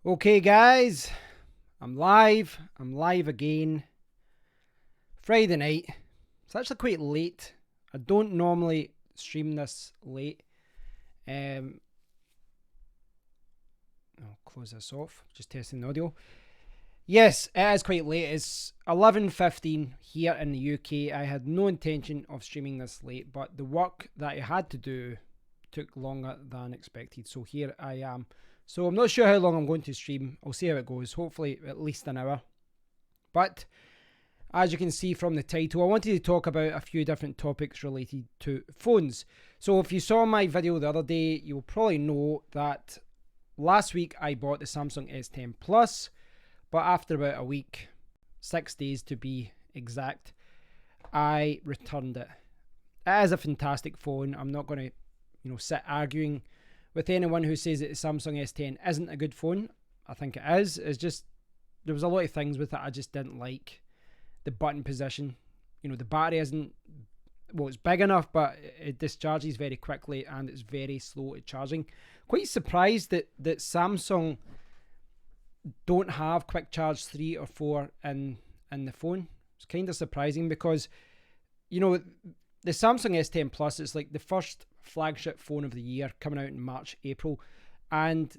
Okay, guys, I'm live. I'm live again. Friday night. It's actually quite late. I don't normally stream this late. I'll close this off. Just testing the audio. Yes, it is quite late. It's 11:15 here in the UK. I had no intention of streaming this late, but the work that I had to do took longer than expected. So here I am. So I'm not sure how long I'm going to stream. I'll see how it goes. Hopefully at least an hour. But as you can see from the title, I wanted to talk about a few different topics related to phones. So if you saw my video the other day, you'll probably know that last week I bought the Samsung S10 Plus, but after about a week, 6 days to be exact, I returned it. It is a fantastic phone. I'm not going to, sit arguing with anyone who says that the Samsung S10 isn't a good phone. I think it is. It's just, there was a lot of things with it I just didn't like. The button position, the battery isn't, well, it's big enough, but it discharges very quickly and it's very slow at charging. Quite surprised that Samsung don't have quick charge 3 or 4 in the phone. It's kind of surprising because, the Samsung S10 Plus is like the first flagship phone of the year, coming out in March, April. And,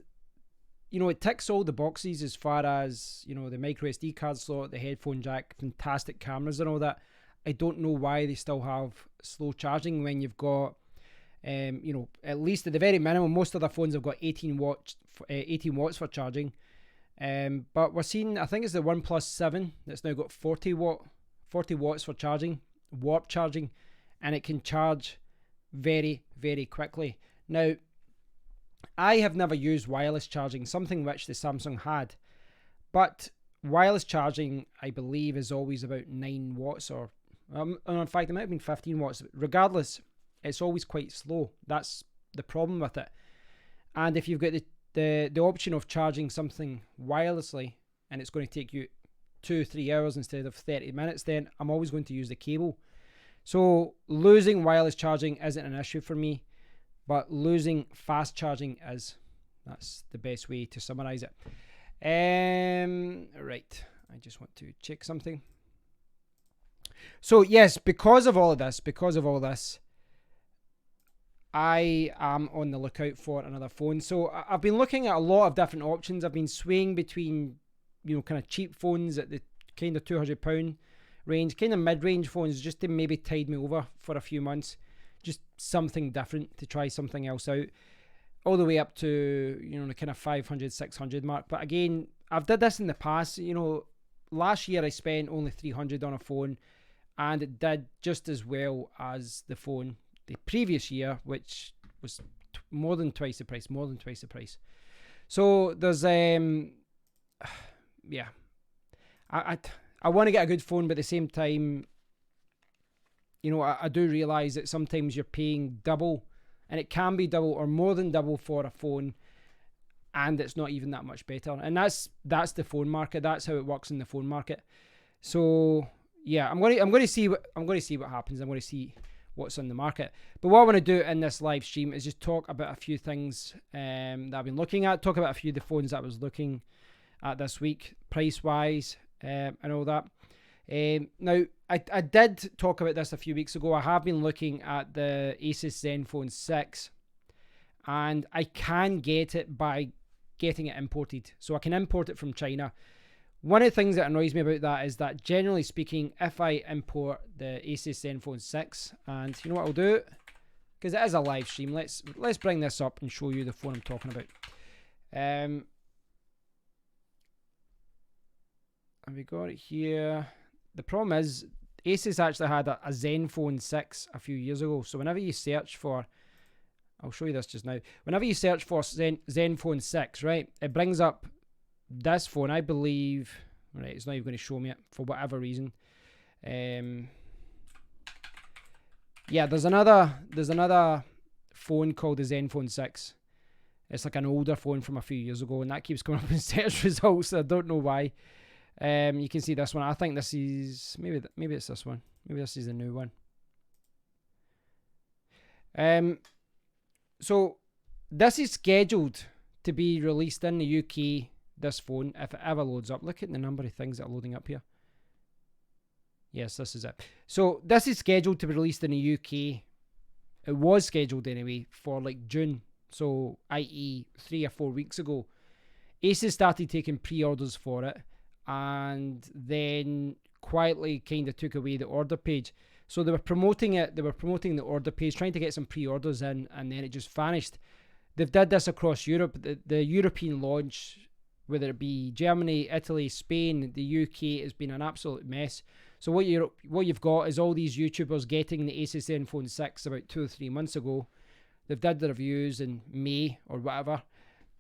it ticks all the boxes as far as, the micro SD card slot, the headphone jack, fantastic cameras and all that. I don't know why they still have slow charging when you've got, at least at the very minimum, most other phones have got 18 watts for charging. But we're seeing, I think it's the OnePlus 7 that's now got 40 watts for charging, warp charging, and it can charge very, very quickly. Now, I have never used wireless charging, something which the Samsung had, but wireless charging, I believe, is always about 9 watts, or in fact, it might have been 15 watts. Regardless, it's always quite slow. That's the problem with it. And if you've got the option of charging something wirelessly, and it's going to take you 2-3 hours instead of 30 minutes, then I'm always going to use the cable. So losing wireless charging isn't an issue for me, but losing fast charging is. That's the best way to summarize it. Right, I just want to check something. So yes, because of all this, I am on the lookout for another phone. So I've been looking at a lot of different options. I've been swaying between, kind of cheap phones at the kind of £200 range, kind of mid-range phones, just to maybe tide me over for a few months. Just something different, to try something else out. All the way up to, the kind of 500, 600 mark. But again, I've did this in the past. Last year I spent only 300 on a phone, and it did just as well as the phone the previous year, which was more than twice the price. So there's yeah, I want to get a good phone, but at the same time, I do realize that sometimes you're paying double, and it can be double or more than double for a phone, and it's not even that much better. And that's the phone market. That's how it works in the phone market. So yeah, I'm going to see what happens. I'm going to see what's on the market. But what I want to do in this live stream is just talk about a few things that I've been looking at. Talk about a few of the phones that I was looking at this week, price wise, and all that. Now, I did talk about this a few weeks ago. I have been looking at the Asus Zenfone 6, and I can get it by getting it imported. So I can import it from China. One of the things that annoys me about that is that, generally speaking, if I import the Asus Zenfone 6, and you know what I'll do? Because it is a live stream, let's bring this up and show you the phone I'm talking about. Have we got it here? The problem is, Asus actually had a Zenfone 6 a few years ago. So whenever you search for, I'll show you this just now. Whenever you search for Zenfone 6, right, it brings up this phone, I believe. Right, it's not even going to show me it for whatever reason. Yeah, there's another phone called the Zenfone 6. It's like an older phone from a few years ago, and that keeps coming up in search results. I don't know why. You can see this one. I think this is maybe it's this one. Maybe this is the new one. So this is scheduled to be released in the UK this phone, if it ever loads up. Look at the number of things that are loading up here. Yes, this is it. So this is scheduled to be released in the UK. It was scheduled anyway for like June, so i.e. 3 or 4 weeks ago. Asus started taking pre-orders for it, and then quietly kind of took away the order page. So they were promoting it, they were promoting the order page, trying to get some pre-orders in, and then it just vanished. They've did this across Europe. The European launch, whether it be Germany, Italy, Spain, the UK, has been an absolute mess. So what you've got is all these YouTubers getting the Asus Zenfone 6 about 2 or 3 months ago. They've did the reviews in May or whatever,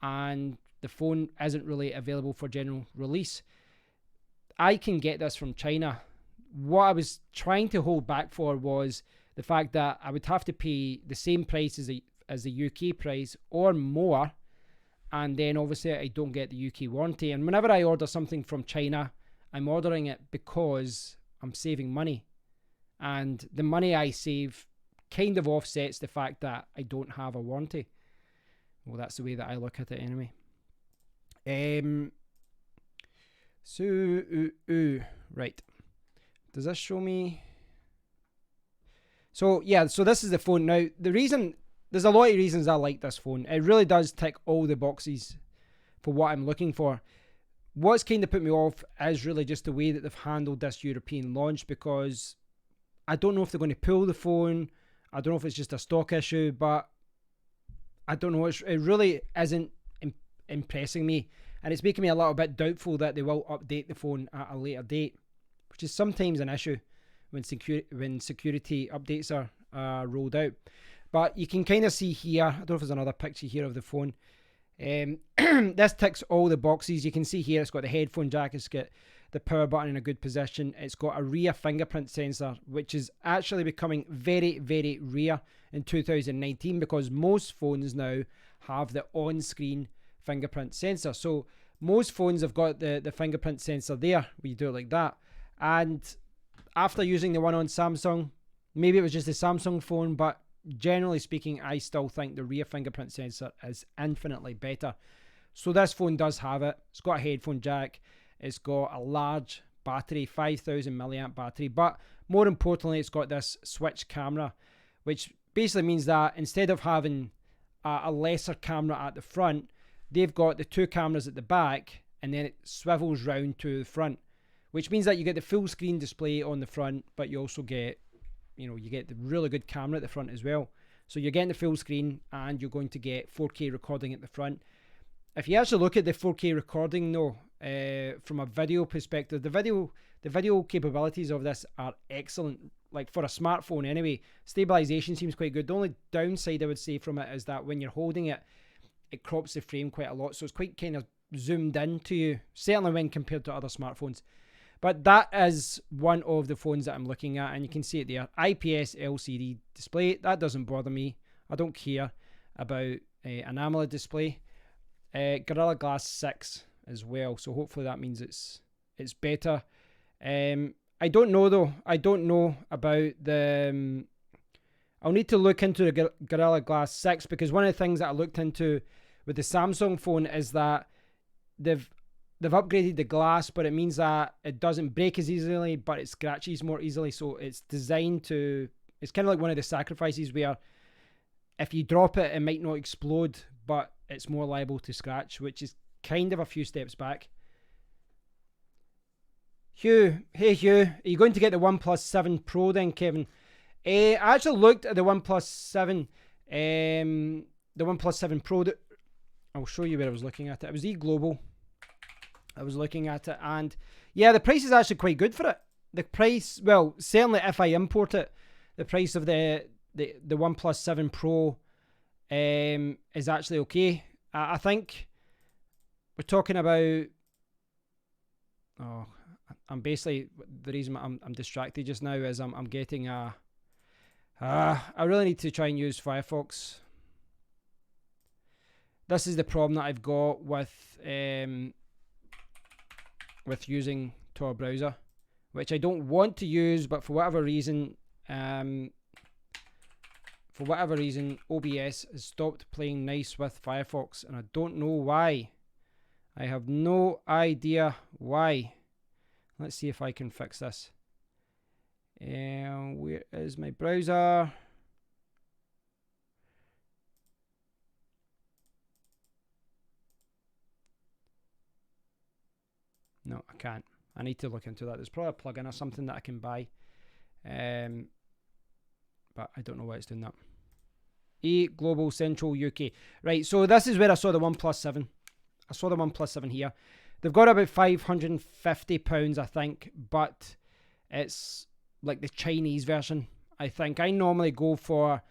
and the phone isn't really available for general release. I can get this from China. What I was trying to hold back for was the fact that I would have to pay the same price as the UK price or more, and then obviously I don't get the UK warranty. And whenever I order something from China, I'm ordering it because I'm saving money, and the money I save kind of offsets the fact that I don't have a warranty. Well, that's the way that I look at it anyway. Right. Does this show me? So yeah, so this is the phone. Now, the reason, there's a lot of reasons I like this phone. It really does tick all the boxes for what I'm looking for. What's kind of put me off is really just the way that they've handled this European launch, because I don't know if they're going to pull the phone. I don't know if it's just a stock issue, but I don't know. It really isn't impressing me, and it's making me a little bit doubtful that they will update the phone at a later date, which is sometimes an issue when security updates are rolled out. But you can kind of see here, I don't know if there's another picture here of the phone. This ticks all the boxes. You can see here it's got the headphone jack, it's got the power button in a good position, it's got a rear fingerprint sensor, which is actually becoming very, very rare in 2019, because most phones now have the on-screen fingerprint sensor. So most phones have got the fingerprint sensor there, where you do it like that. And after using the one on Samsung, maybe it was just a Samsung phone, but generally speaking, I still think the rear fingerprint sensor is infinitely better. So this phone does have it. It's got a headphone jack. It's got a large battery, 5,000 milliamp battery. But more importantly, it's got this switch camera, which basically means that instead of having a lesser camera at the front, they've got the two cameras at the back, and then it swivels round to the front, which means that you get the full screen display on the front, but you also get, you get the really good camera at the front as well. So you're getting the full screen, and you're going to get 4K recording at the front. If you actually look at the 4K recording though, from a video perspective, the video capabilities of this are excellent. Like for a smartphone anyway, stabilization seems quite good. The only downside I would say from it is that when you're holding it, it crops the frame quite a lot. So it's quite kind of zoomed in to you, certainly when compared to other smartphones. But that is one of the phones that I'm looking at, and you can see it there. IPS LCD display, that doesn't bother me. I don't care about an AMOLED display. Gorilla Glass 6 as well, so hopefully that means it's better. I don't know though. I don't know about the... I'll need to look into the Gorilla Glass 6, because one of the things that I looked into with the Samsung phone is that they've upgraded the glass, but it means that it doesn't break as easily, but it scratches more easily. So it's designed to... It's kind of like one of the sacrifices where if you drop it, it might not explode, but it's more liable to scratch, which is kind of a few steps back. Hugh, hey Hugh, are you going to get the OnePlus 7 Pro then, Kevin? I actually looked at the OnePlus 7, the OnePlus 7 Pro. I'll show you where I was looking at it. It was eGlobal. I was looking at it, and yeah, the price is actually quite good for it. The price, well, certainly if I import it, the price of the OnePlus 7 Pro is actually okay. I think we're talking about... Oh, I'm basically... The reason I'm distracted just now is I'm getting a... I really need to try and use Firefox. This is the problem that I've got with using Tor browser, which I don't want to use, but for whatever reason, OBS has stopped playing nice with Firefox, and I don't know why. I have no idea why. Let's see if I can fix this. Where is my browser? No, I can't. I need to look into that. There's probably a plugin or something that I can buy. But I don't know why it's doing that. Global Central UK. Right, so this is where I saw the OnePlus 7. I saw the OnePlus 7 here. They've got about £550, I think, but it's like the Chinese version, I think. I normally go for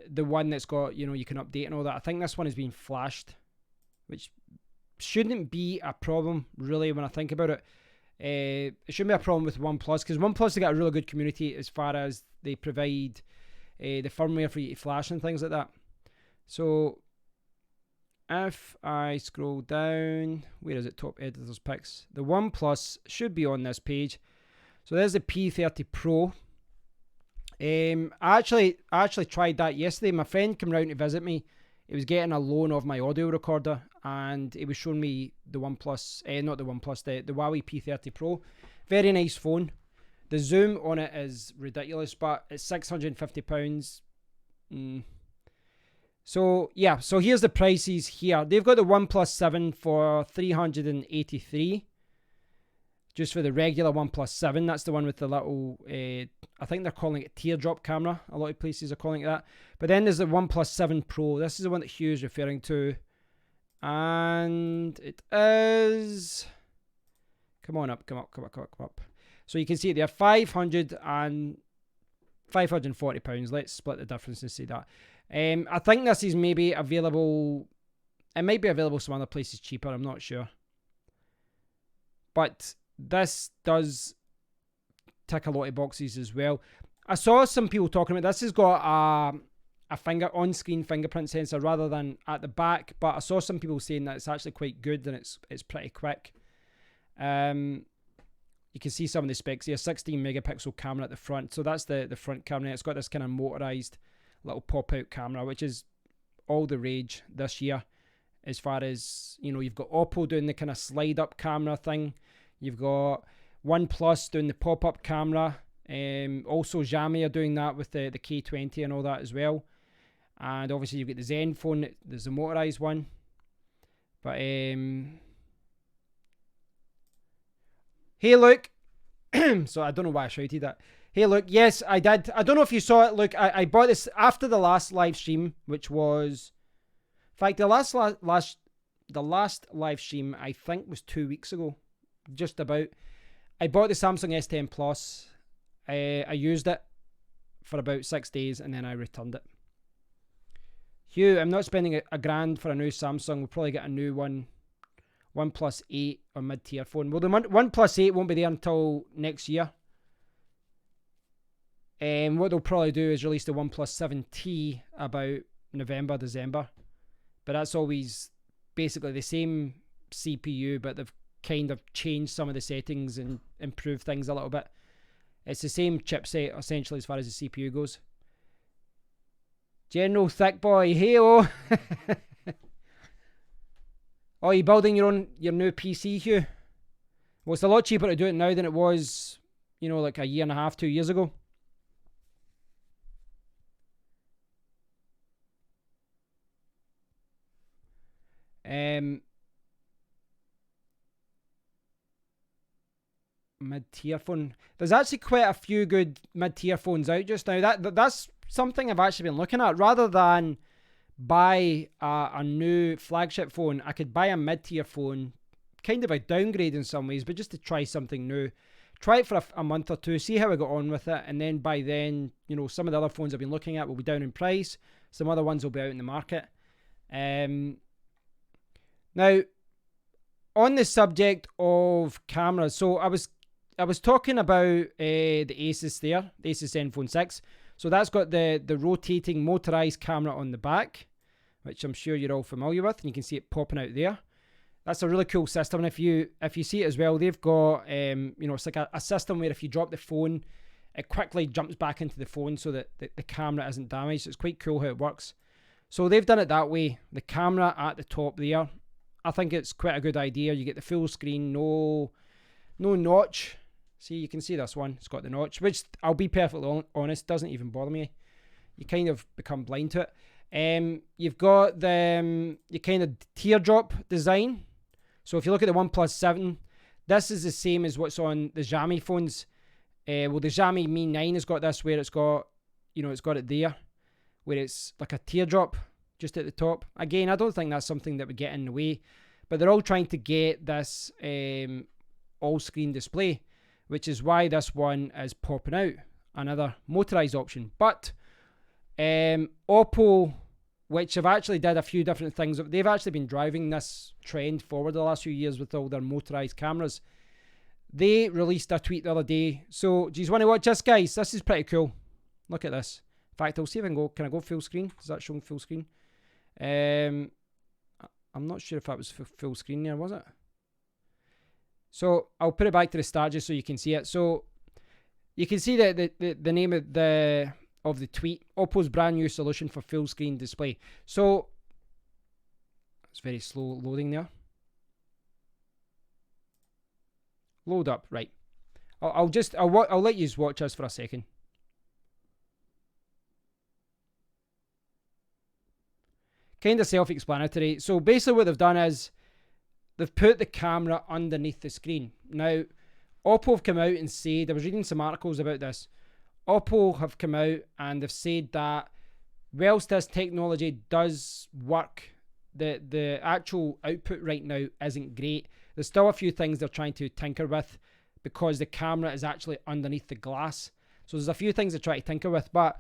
the one that's got, you know, you can update and all that. I think this one has been flashed, which shouldn't be a problem, really, when I think about it. It shouldn't be a problem with OnePlus, because OnePlus have got a really good community as far as they provide the firmware for you to flash and things like that. So if I scroll down, where is it? Top editors picks. The OnePlus should be on this page. So there's the P30 Pro. I actually tried that yesterday. My friend came round to visit me. He was getting a loan of my audio recorder, and he was showing me the OnePlus, not the OnePlus, the Huawei P30 Pro. Very nice phone. The zoom on it is ridiculous, but it's £650. So yeah, so here's the prices here. They've got the OnePlus 7 for $383. Just for the regular OnePlus 7. That's the one with the little, I think they're calling it teardrop camera. A lot of places are calling it that. But then there's the OnePlus 7 Pro. This is the one that Hugh is referring to. And it is... Come on up, come up. So you can see it there, £540. Let's split the difference and see that. I think this is maybe available... It might be available some other places cheaper, I'm not sure. But this does tick a lot of boxes as well. I saw some people talking about this has got a on-screen fingerprint sensor rather than at the back, but I saw some people saying that it's actually quite good and it's pretty quick. You can see some of the specs here. 16 megapixel camera at the front, so that's the front camera. It's got this kind of motorized little pop-out camera, which is all the rage this year. As far as, you know, you've got Oppo doing the kind of slide-up camera thing. You've got OnePlus doing the pop-up camera. Also, Xiaomi are doing that with the K20 and all that as well. And obviously, you've got the Zen phone. There's the motorized one. But, hey, look. So, I don't know why I shouted that. Hey, look. Yes, I did. I don't know if you saw it. Look, I bought this after the last live stream, which was... In fact, the last live stream, I think, was 2 weeks ago. Just about. I bought the Samsung S10 Plus. I used it for about 6 days and then I returned it. Hugh, I'm not spending a grand for a new Samsung. We'll probably get a new one. OnePlus 8 or mid-tier phone. Well, the OnePlus 8 won't be there until next year. What they'll probably do is release the OnePlus 7T about November, December. But that's always basically the same CPU, but they've kind of changed some of the settings and improved things a little bit. It's the same chipset, essentially, as far as the CPU goes. General Thick Boy, hey-oh! Oh, you building your new PC, Hugh? Well, it's a lot cheaper to do it now than it was, you know, like a year and a half, 2 years ago. Mid-tier phone. There's actually quite a few good mid-tier phones out just now. That's something I've actually been looking at. Rather than buy a new flagship phone, I could buy a mid-tier phone, kind of a downgrade in some ways, but just to try something new. Try it for a month or two, see how I got on with it, and then by then, you know, some of the other phones I've been looking at will be down in price. Some other ones will be out in the market. Now, on the subject of cameras, so I was talking about the Asus there, the Asus Zenfone 6. So that's got the rotating motorized camera on the back, which I'm sure you're all familiar with, and you can see it popping out there. That's a really cool system, and if you see it as well, they've got you know, it's like a system where if you drop the phone, it quickly jumps back into the phone so that the camera isn't damaged. It's quite cool how it works. So they've done it that way. The camera at the top there, I think it's quite a good idea. You get the full screen, no notch. See, you can see this one. It's got the notch, which I'll be perfectly honest, doesn't even bother me. You kind of become blind to it. You've got the your kind of teardrop design. So if you look at the OnePlus 7, this is the same as what's on the Xiaomi phones. Well, the Xiaomi Mi 9 has got this where it's got, it's got it there, where it's like a teardrop just at the top. Again, I don't think that's something that would get in the way, but they're all trying to get this all-screen display, which is why this one is popping out, another motorized option. But Oppo, which have actually did a few different things, they've actually been driving this trend forward the last few years with all their motorized cameras. They released a tweet the other day. So, do you want to watch this, guys? This is pretty cool. Look at this. In fact, I'll see if I can go. Can I go full screen? Is that showing full screen? I'm not sure if that was full screen there, was it? So, I'll put it back to the start just so you can see it. So, you can see the name of the tweet. Oppo's brand new solution for full screen display. So, it's very slow loading there. Load up, right. I'll let you watch this for a second. Kind of self-explanatory. So basically what they've done is they've put the camera underneath the screen. Now, Oppo have come out and said, I was reading some articles about this. Oppo have come out and they've said that whilst this technology does work, the actual output right now isn't great. There's still a few things they're trying to tinker with because the camera is actually underneath the glass. So there's a few things they're trying to tinker with. But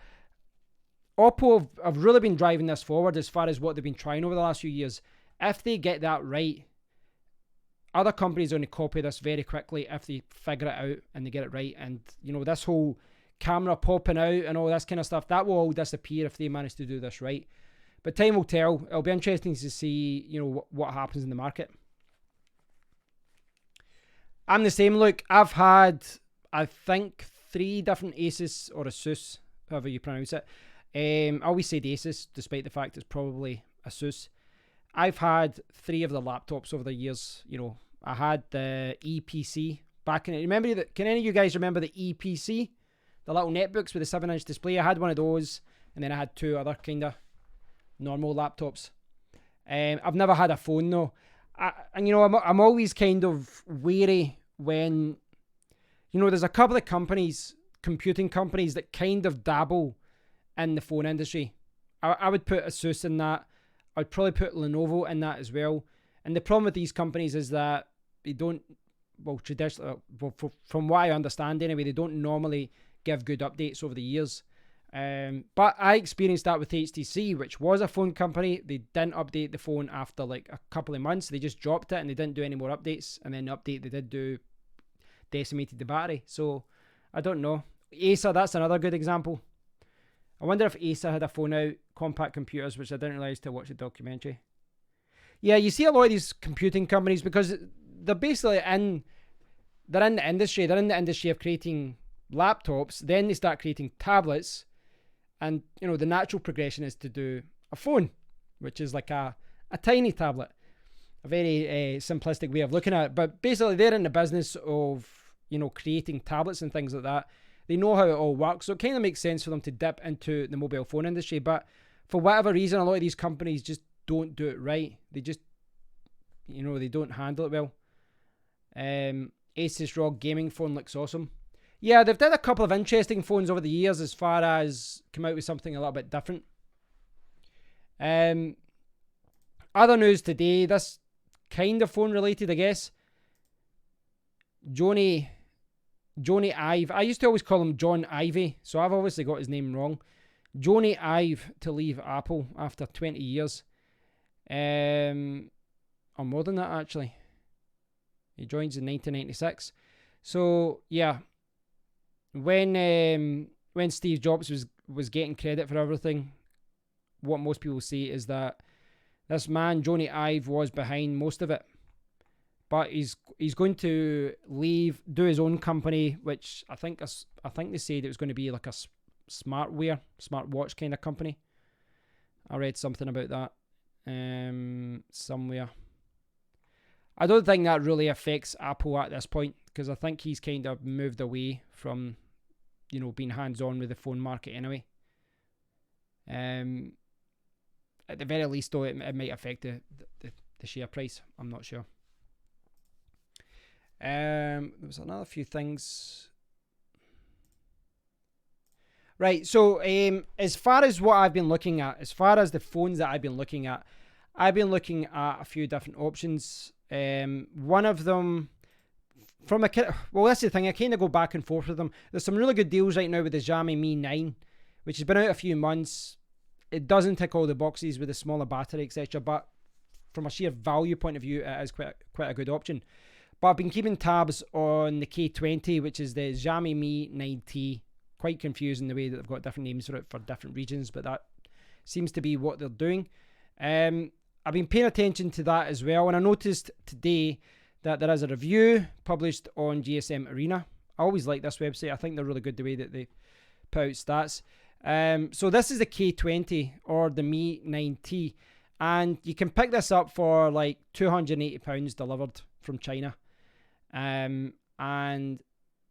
Oppo have really been driving this forward as far as what they've been trying over the last few years. If they get that right, other companies are going to copy this very quickly if they figure it out and they get it right. And, this whole camera popping out and all this kind of stuff, that will all disappear if they manage to do this right. But time will tell. It'll be interesting to see, what happens in the market. I'm the same. Look, I've had, I think, 3 different Asus or Asus, however you pronounce it. I always say Asus, despite the fact it's probably Asus. I've had 3 of the laptops over the years. I had the EPC back in it. Remember that? Can any of you guys remember the EPC? The little netbooks with the 7-inch display. I had one of those, and then I had 2 other kind of normal laptops. I've never had a phone though. I'm always kind of wary when, there's a couple of companies, computing companies, that kind of dabble in the phone industry. I would put Asus in that. I'd probably put Lenovo in that as well. And the problem with these companies is that they don't, traditionally, from what I understand anyway, they don't normally give good updates over the years. But I experienced that with HTC, which was a phone company. They didn't update the phone after like a couple of months. They just dropped it and they didn't do any more updates. And then the update they did do decimated the battery. So I don't know. Acer, that's another good example. I wonder if Acer had a phone out, compact computers, which I didn't realise till I watched the documentary. Yeah, you see a lot of these computing companies because they're basically they're in the industry. They're in the industry of creating laptops. Then they start creating tablets. And, the natural progression is to do a phone, which is like a tiny tablet. A very simplistic way of looking at it. But basically, they're in the business of, creating tablets and things like that. They know how it all works. So it kind of makes sense for them to dip into the mobile phone industry. But for whatever reason, a lot of these companies just don't do it right. They just, they don't handle it well. Asus ROG gaming phone looks awesome. Yeah, they've done a couple of interesting phones over the years as far as come out with something a little bit different. Other news today, this kind of phone related, I guess. Jony Ive. I used to always call him John Ivey, so I've obviously got his name wrong. Jony Ive to leave Apple after 20 years. Or more than that, actually. He joins in 1996. So, yeah. When Steve Jobs was getting credit for everything, what most people say is that this man, Jony Ive, was behind most of it. But he's going to leave, do his own company, which I think they said it was going to be like a smartwatch kind of company. I read something about that somewhere. I don't think that really affects Apple at this point, because I think he's kind of moved away from, being hands-on with the phone market anyway. At the very least, though, it might affect the share price. I'm not sure. There was another few things. Right, so as far as what I've been looking at, as far as the phones that I've been looking at a few different options. One of them, that's the thing, I kind of go back and forth with them. There's some really good deals right now with the Xiaomi Mi 9, which has been out a few months. It doesn't tick all the boxes with the smaller battery, etc. But from a sheer value point of view, it is quite a good option. But I've been keeping tabs on the K20, which is the Xiaomi Mi 9T. Quite confusing the way that they've got different names for it for different regions, but that seems to be what they're doing. I've been paying attention to that as well, and I noticed today that there is a review published on GSM Arena. I always like this website. I think they're really good the way that they put out stats. So this is the K20 or the Mi 9T, and you can pick this up for like £280 delivered from China. And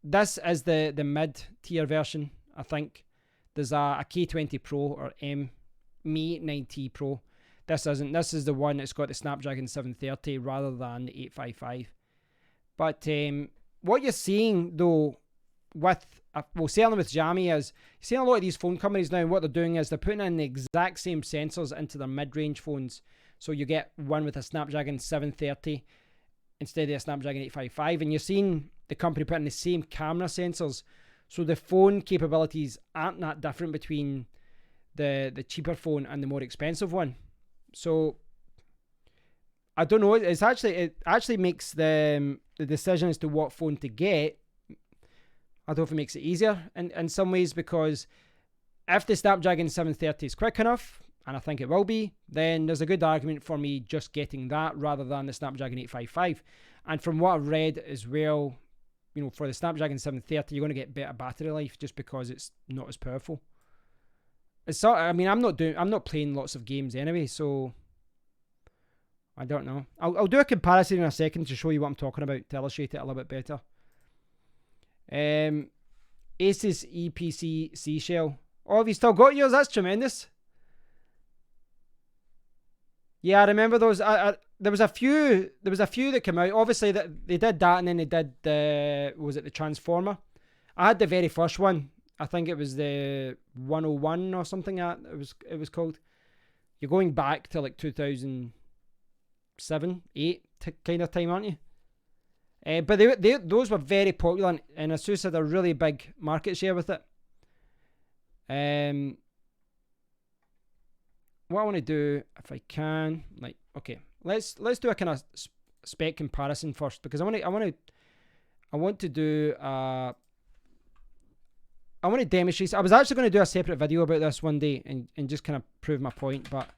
this is the mid-tier version, I think. There's a K20 Pro or Mi 9T Pro. This isn't. This is the one that's got the Snapdragon 730 rather than the 855. But what you're seeing, though, certainly with Xiaomi, is you're seeing a lot of these phone companies now, what they're doing is they're putting in the exact same sensors into their mid-range phones. So you get one with a Snapdragon 730 instead of a Snapdragon 855, and you're seeing the company putting the same camera sensors, so the phone capabilities aren't that different between the cheaper phone and the more expensive one. So I don't know. It actually makes the decision as to what phone to get. I don't know if it makes it easier in some ways, because if the Snapdragon 730 is quick enough, and I think it will be, then there's a good argument for me just getting that rather than the Snapdragon 855. And from what I've read as well, for the Snapdragon 730, you're going to get better battery life just because it's not as powerful. I'm not playing lots of games anyway, so I don't know. I'll do a comparison in a second to show you what I'm talking about, to illustrate it a little bit better. Asus EPC Seashell. Oh, have you still got yours? That's tremendous. Yeah, I remember those. There was a few that came out. Obviously, that they did that, and then they did the Transformer. I had the very first one. I think it was the 101 or something. It was called. You're going back to like 2007, 8 kind of time, aren't you? But those were very popular, and Asus had a really big market share with it. What I want to do, if I can, let's do a kind of spec comparison first, because I want to demonstrate. I was actually going to do a separate video about this one day and just kind of prove my point, but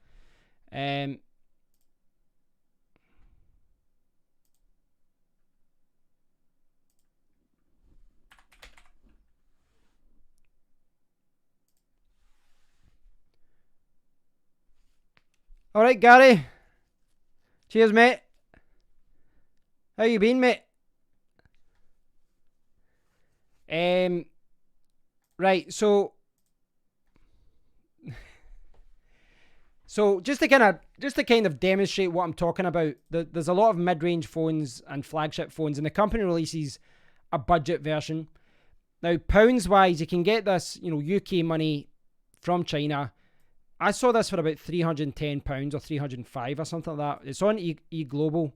all right, Gary. Cheers, mate. How you been, mate? Right, so just to kind of demonstrate what I'm talking about, there's a lot of mid-range phones and flagship phones, and the company releases a budget version. Now, pounds-wise, you can get this, UK money from China. I saw this for about £310 or 305 or something like that. It's on eGlobal.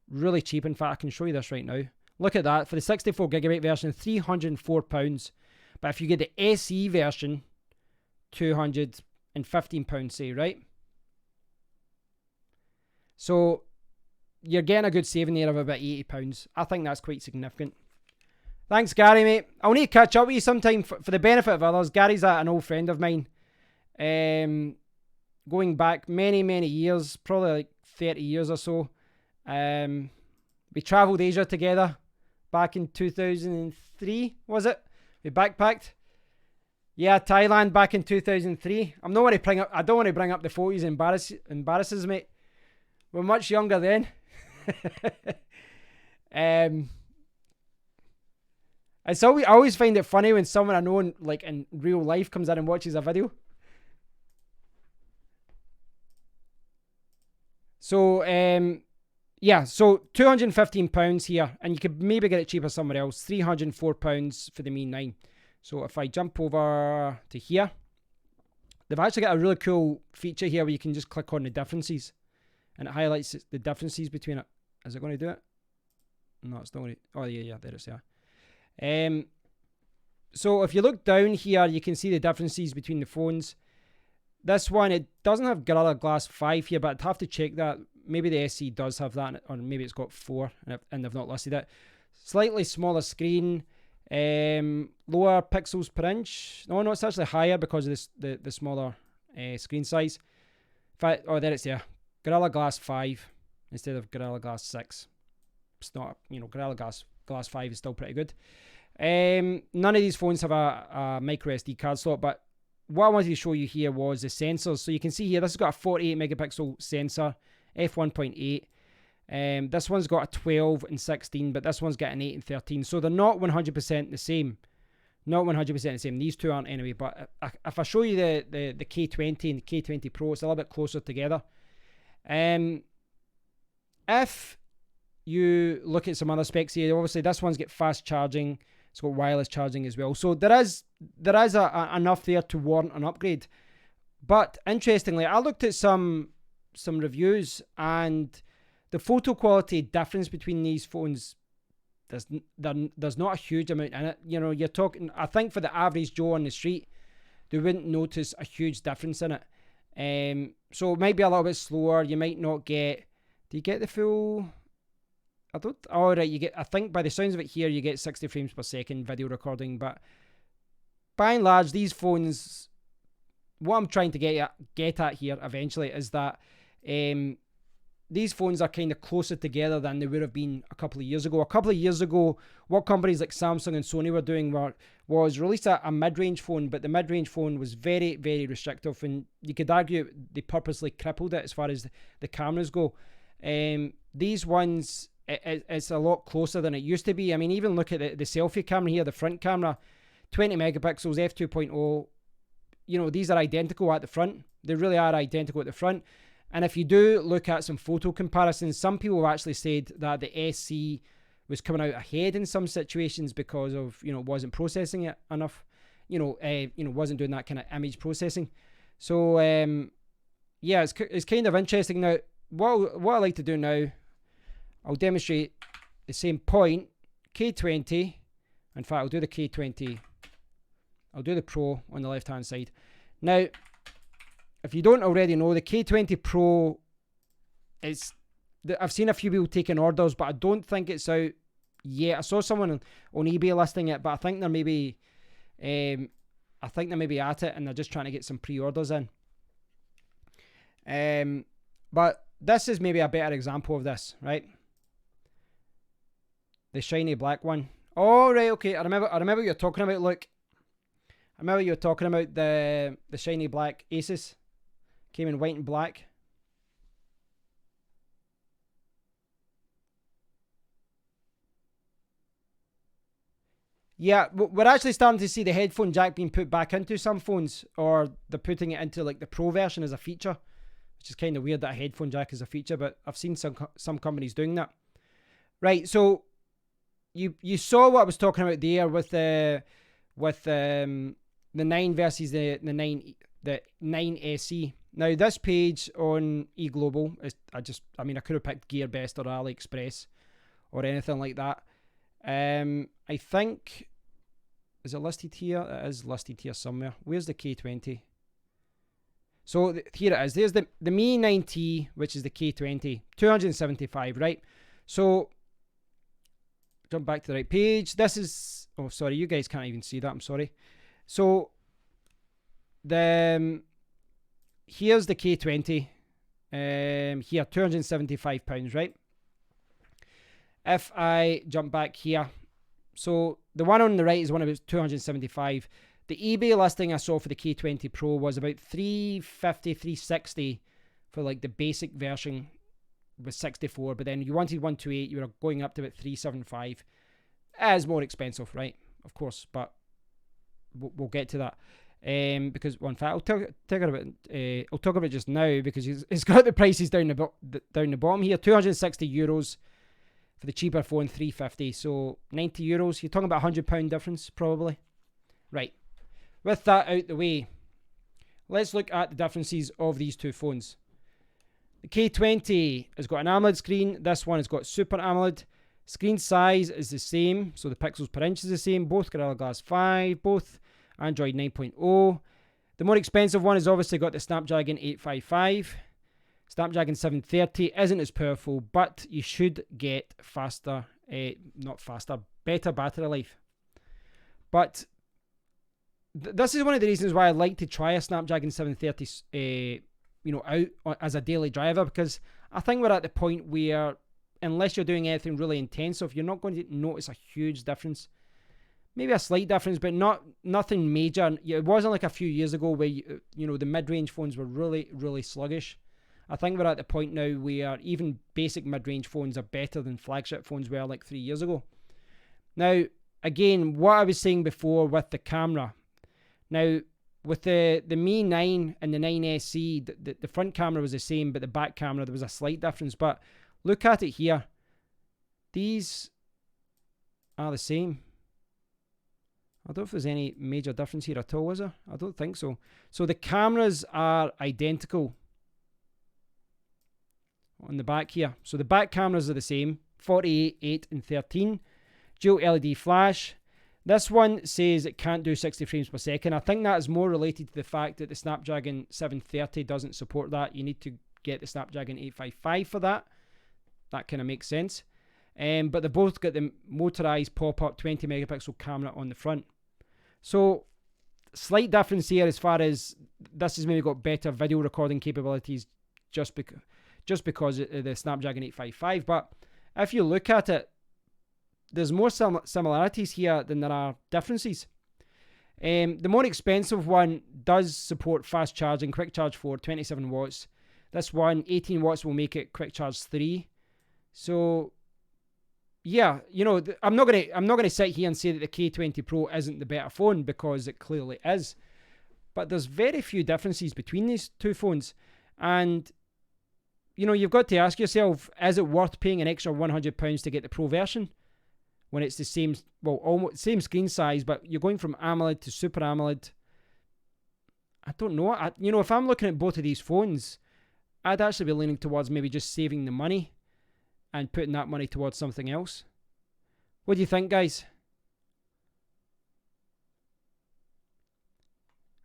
Really cheap. In fact, I can show you this right now. Look at that. For the 64GB version, £304. But if you get the SE version, £215, say, right? So you're getting a good saving there of about £80. I think that's quite significant. Thanks, Gary, mate. I'll need to catch up with you sometime for the benefit of others. Gary's an old friend of mine. Going back many, many years, probably like 30 years or so. We travelled Asia together back in 2003, was it? We backpacked. Yeah, Thailand back in 2003. I don't want to bring up the photos, embarrasses, mate. We're much younger then. um, I always find it funny when someone I know in, like in real life comes in and watches a video. So yeah, so £215 here, and you could maybe get it cheaper somewhere else. £304 for the Mi 9. So if I jump over to here, they've actually got a really cool feature here where you can just click on the differences, and it highlights the differences between it. Is it going to do it? No, it's not going to. Oh yeah, there it's there. So if you look down here, you can see the differences between the phones. This one, it doesn't have Gorilla Glass 5 here, but I'd have to check that. Maybe the SE does have that, or maybe it's got 4, and they've not listed it. Slightly smaller screen, lower pixels per inch. No, it's actually higher because of the smaller screen size. In fact, oh, there it's there. Gorilla Glass 5 instead of Gorilla Glass 6. It's not, Gorilla Glass 5 is still pretty good. None of these phones have a micro SD card slot, but what I wanted to show you here was the sensors. So you can see here, this has got a 48 megapixel sensor, f1.8. This one's got a 12 and 16, but this one's got an 8 and 13. So they're not 100% the same. Not 100% the same. These two aren't anyway. But if I show you the K20 and the K20 Pro, it's a little bit closer together. If you look at some other specs here, obviously this one's got fast charging. It's got wireless charging as well. So there is enough there to warrant an upgrade. But interestingly, I looked at some reviews, and the photo quality difference between these phones, there's not a huge amount in it. You're talking, I think for the average Joe on the street, they wouldn't notice a huge difference in it. So it might be a little bit slower. You might not get, do you get the full... I think by the sounds of it here, you get 60 frames per second video recording, but by and large, these phones, what I'm trying to get at here eventually is that these phones are kind of closer together than they would have been a couple of years ago. A couple of years ago, what companies like Samsung and Sony were doing was release a mid-range phone, but the mid-range phone was very, very restrictive, and you could argue they purposely crippled it as far as the cameras go. These ones... It's a lot closer than it used to be. I mean, even look at the selfie camera here, the front camera, 20 megapixels, f2.0. These are identical at the front. They really are identical at the front. And if you do look at some photo comparisons, some people have actually said that the SC was coming out ahead in some situations because of, wasn't processing it enough. Wasn't doing that kind of image processing. So, yeah, it's kind of interesting. Now, what I like to do now, I'll demonstrate the same point, K20. In fact, I'll do the K20. I'll do the Pro on the left-hand side. Now, if you don't already know, the K20 Pro is... I've seen a few people taking orders, but I don't think it's out yet. I saw someone on eBay listing it, but I think they're maybe... at it, and they're just trying to get some pre-orders in. But this is maybe a better example of this, right? The shiny black one. Oh, right, okay. I remember what you're talking about. Look, I remember you were talking about the shiny black Asus. Came in white and black. Yeah, we're actually starting to see the headphone jack being put back into some phones, or they're putting it into like the Pro version as a feature, which is kind of weird that a headphone jack is a feature, but I've seen some companies doing that. Right, so you saw what I was talking about there with the 9 versus the 9 SE. Now this page on eGlobal is I could have picked GearBest or AliExpress or anything like that. I think, is it listed here? It is listed here somewhere. Where's the K20? So here it is. There's the Mi 9T, which is the K20, 275, right? So jump back to the right page. This is, oh sorry, you guys can't even see that. I'm sorry. So here's the K20. Here, £275, right? If I jump back here, so the one on the right is one about 275. The eBay listing I saw for the K20 Pro was about 350, 360 for like the basic version. was 64, but then you wanted 128, you were going up to about 375. It is more expensive, right? Of course, but we'll get to that. Because in fact, I'll talk about it just now because it's got the prices down the bottom here. €260 for the cheaper phone, 350. So €90. You're talking about £100 difference probably. Right. With that out the way, let's look at the differences of these two phones. The K20 has got an AMOLED screen. This one has got Super AMOLED. Screen size is the same, so the pixels per inch is the same. Both Gorilla Glass 5, both Android 9.0. The more expensive one has obviously got the Snapdragon 855. Snapdragon 730 isn't as powerful, but you should get better battery life. But this is one of the reasons why I like to try a Snapdragon 730 out as a daily driver, because I think we're at the point where unless you're doing anything really intensive, you're not going to notice a huge difference. Maybe a slight difference, but nothing major. It wasn't like a few years ago where the mid-range phones were really, really sluggish. I think we're at the point now where even basic mid-range phones are better than flagship phones were like 3 years ago. Now, again, what I was saying before with the camera. Now, with the Mi 9 and the 9SE, the front camera was the same, but the back camera, there was a slight difference. But look at it here. These are the same. I don't know if there's any major difference here at all, is there? I don't think so. So the cameras are identical on the back here. So the back cameras are the same, 48, 8 and 13. Dual LED flash. This one says it can't do 60 frames per second. I think that is more related to the fact that the Snapdragon 730 doesn't support that. You need to get the Snapdragon 855 for that. That kind of makes sense. But they both got the motorized pop-up 20 megapixel camera on the front. So slight difference here as far as this has maybe got better video recording capabilities just because of the Snapdragon 855. But if you look at it, there's more similarities here than there are differences. The more expensive one does support fast charging, quick charge 4, 27 watts. This one, 18 watts will make it quick charge 3. So yeah, I'm not gonna sit here and say that the K20 Pro isn't the better phone, because it clearly is. But there's very few differences between these two phones, and you've got to ask yourself: is it worth paying an extra £100 to get the Pro version when it's the same, almost same screen size, but you're going from AMOLED to Super AMOLED? I don't know. If I'm looking at both of these phones, I'd actually be leaning towards maybe just saving the money and putting that money towards something else. What do you think, guys?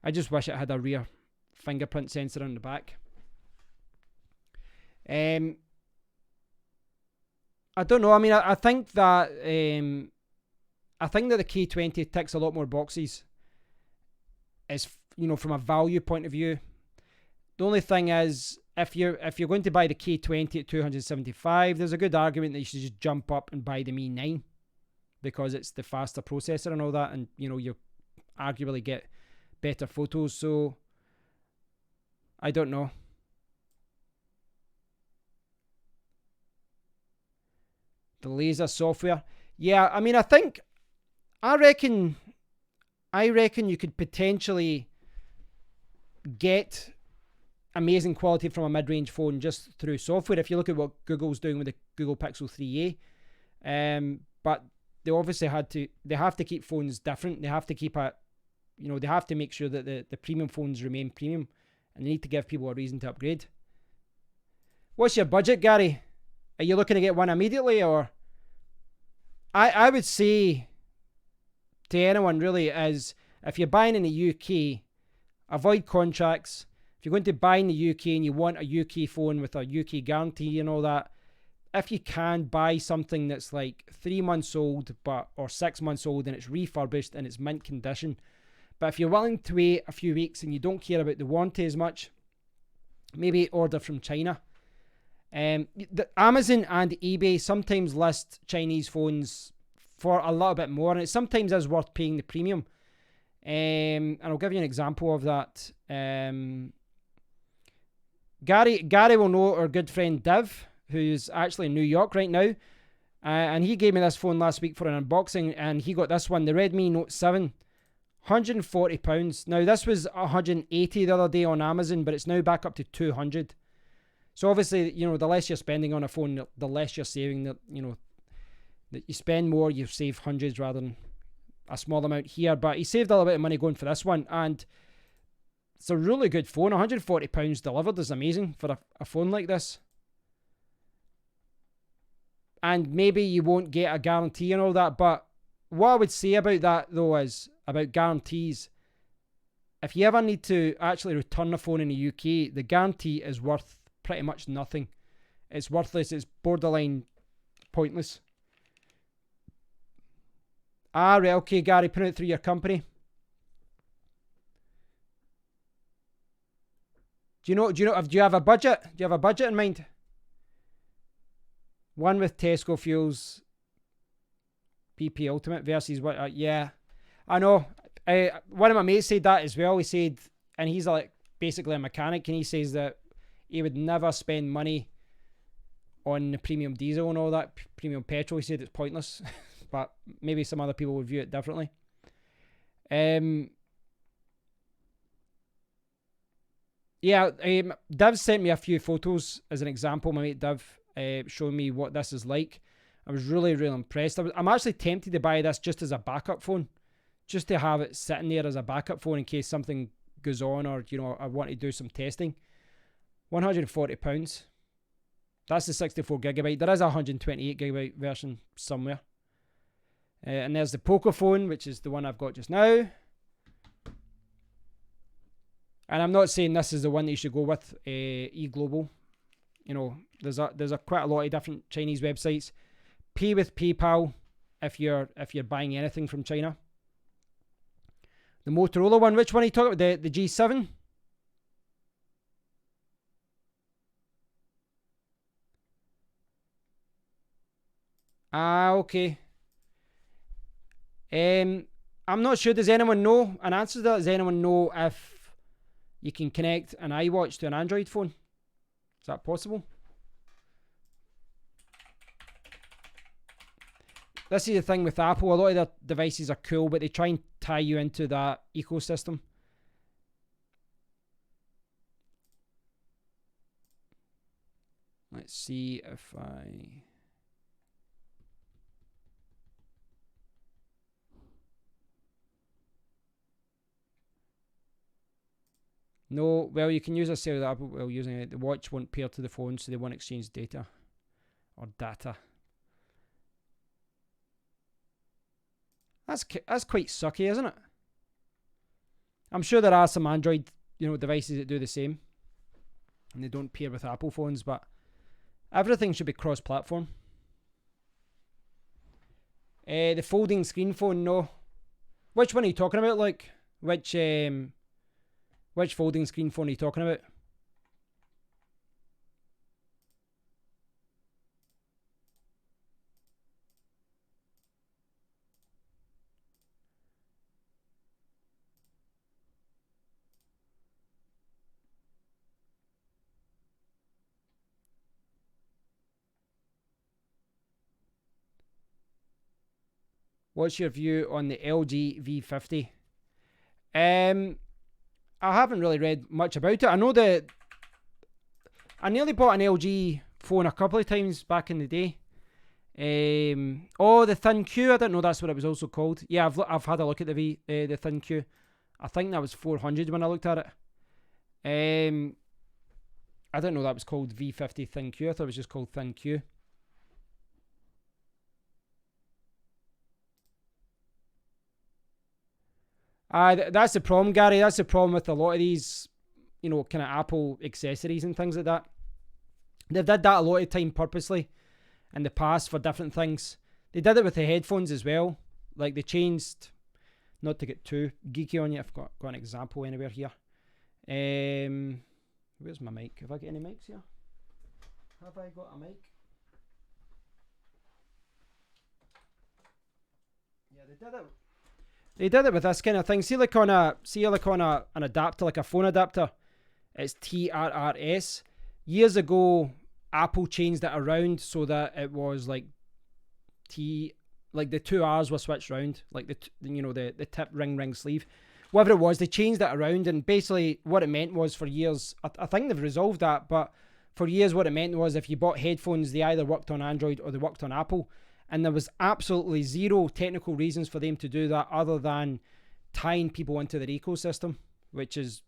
I just wish it had a rear fingerprint sensor on the back. I don't know. I mean, I think that the K20 ticks a lot more boxes, as from a value point of view. The only thing is, if you're going to buy the K20 at 275, there's a good argument that you should just jump up and buy the Mi 9 because it's the faster processor and all that, and you arguably get better photos. So I don't know. The laser software, yeah. I mean, I reckon you could potentially get amazing quality from a mid-range phone just through software if you look at what Google's doing with the Google Pixel 3a. But they obviously they have to keep phones different. They have to keep they have to make sure that the premium phones remain premium, and they need to give people a reason to upgrade. What's your budget, Gary? Are you looking to get one immediately, or? I would say to anyone really is, if you're buying in the UK, avoid contracts. If you're going to buy in the UK and you want a UK phone with a UK guarantee and all that, if you can, buy something that's like 3 months old or 6 months old and it's refurbished and it's mint condition. But if you're willing to wait a few weeks and you don't care about the warranty as much, maybe order from China. The Amazon and eBay sometimes list Chinese phones for a little bit more, and it sometimes is worth paying the premium. And I'll give you an example of that. Gary will know our good friend Div, who's actually in New York right now. And he gave me this phone last week for an unboxing, and he got this one, the Redmi Note 7, £140. Now, this was £180 the other day on Amazon, but it's now back up to £200. So obviously, you know, the less you're spending on a phone, the less you're saving. That, you know, that you spend more, you save hundreds rather than a small amount here. But he saved a little bit of money going for this one, and it's a really good phone. £140 delivered is amazing for a phone like this. And maybe you won't get a guarantee and all that, but what I would say about that, though, is about guarantees. If you ever need to actually return a phone in the UK, the guarantee is worth pretty much nothing. It's worthless. It's borderline pointless. Ah, right, okay, Gary, put it through your company. Do you have a budget? Do you have a budget in mind? One with Tesco fuels BP Ultimate versus what? Yeah, I know. One of my mates said that as well. He said, and he's like basically a mechanic, and he says that he would never spend money on the premium diesel and all that, premium petrol. He said it's pointless, but maybe some other people would view it differently. Yeah, Div sent me a few photos as an example. My mate Div showing me what this is like. I was really, really impressed. I'm actually tempted to buy this just as a backup phone, just to have it sitting there as a backup phone in case something goes on, or, you know, I want to do some testing. £140. That's the 64GB. There is a 128GB version somewhere. And there's the Pocophone, which is the one I've got just now. And I'm not saying this is the one that you should go with, eGlobal. You know, there's a quite a lot of different Chinese websites. Pay with PayPal if you're buying anything from China. The Motorola one, which one are you talking about? The G7? Ah, okay. I'm not sure. Does anyone know an answer to that? Does anyone know if you can connect an iWatch to an Android phone? Is that possible? This is the thing with Apple. A lot of their devices are cool, but they try and tie you into that ecosystem. Let's see if I... No, well, you can use a cellular app while using it. The watch won't pair to the phone, so they won't exchange data or data. That's quite sucky, isn't it? I'm sure there are some Android, devices that do the same, and they don't pair with Apple phones, but everything should be cross-platform. The folding screen phone, no. Which one are you talking about? Like, which folding screen phone are you talking about? What's your view on the LG V50? I haven't really read much about it. I know that I nearly bought an LG phone a couple of times back in the day. The Thin Q. I didn't know that's what it was also called. Yeah, I've had a look at the Thin Q. I think that was 400 when I looked at it. I didn't know that was called V50 Thin Q. I thought it was just called Thin Q. That's the problem, Gary. That's the problem with a lot of these, kind of Apple accessories and things like that. They've did that a lot of time purposely in the past for different things. They did it with the headphones as well. Like, they changed, not to get too geeky on you, I've got an example anywhere here. Where's my mic? Have I got any mics here? Have I got a mic? Yeah, they did it. They did it with this kind of thing. See, like on an adapter, like a phone adapter, it's TRRS. Years ago, Apple changed it around so that it was like like the two R's were switched around, like the tip ring sleeve, whatever it was. They changed it around, and basically what it meant was for years, I think they've resolved that, but for years what it meant was if you bought headphones, they either worked on Android or they worked on Apple, and there was absolutely zero technical reasons for them to do that other than tying people into their ecosystem, which is,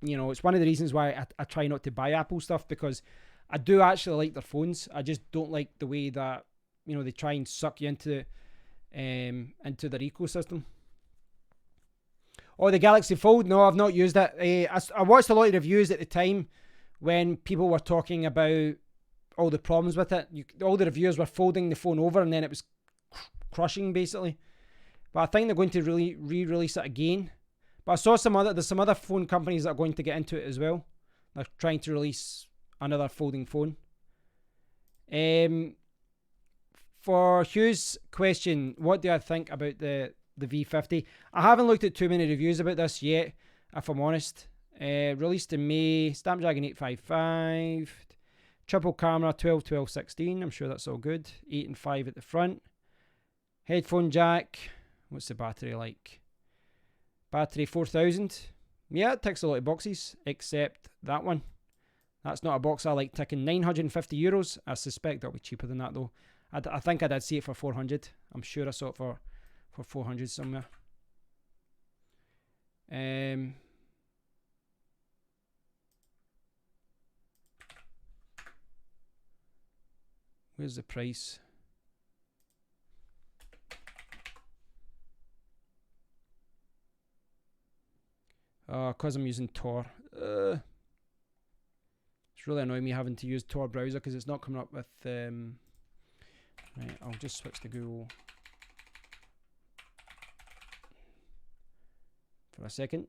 it's one of the reasons why I try not to buy Apple stuff, because I do actually like their phones. I just don't like the way that they try and suck you into their ecosystem. Oh, the Galaxy Fold. No, I've not used it. I watched a lot of reviews at the time when people were talking about all the problems with it. All the reviewers were folding the phone over and then it was crushing basically. But I think they're going to really re-release it again. But I saw there's some other phone companies that are going to get into it as well. They're trying to release another folding phone. For Hugh's question, what do I think about the V50? I haven't looked at too many reviews about this yet, if I'm honest. Released in May, Snapdragon 855, triple camera, 12, 12, 16. I'm sure that's all good. 8 and 5 at the front. Headphone jack. What's the battery like? Battery 4000. Yeah, it ticks a lot of boxes, except that one. That's not a box I like ticking. €950. I suspect it'll be cheaper than that though. I think I did see it for 400. I'm sure I saw it for 400 somewhere. Where's the price? Because I'm using Tor. It's really annoying me having to use Tor browser because it's not coming up with... Right, I'll just switch to Google for a second.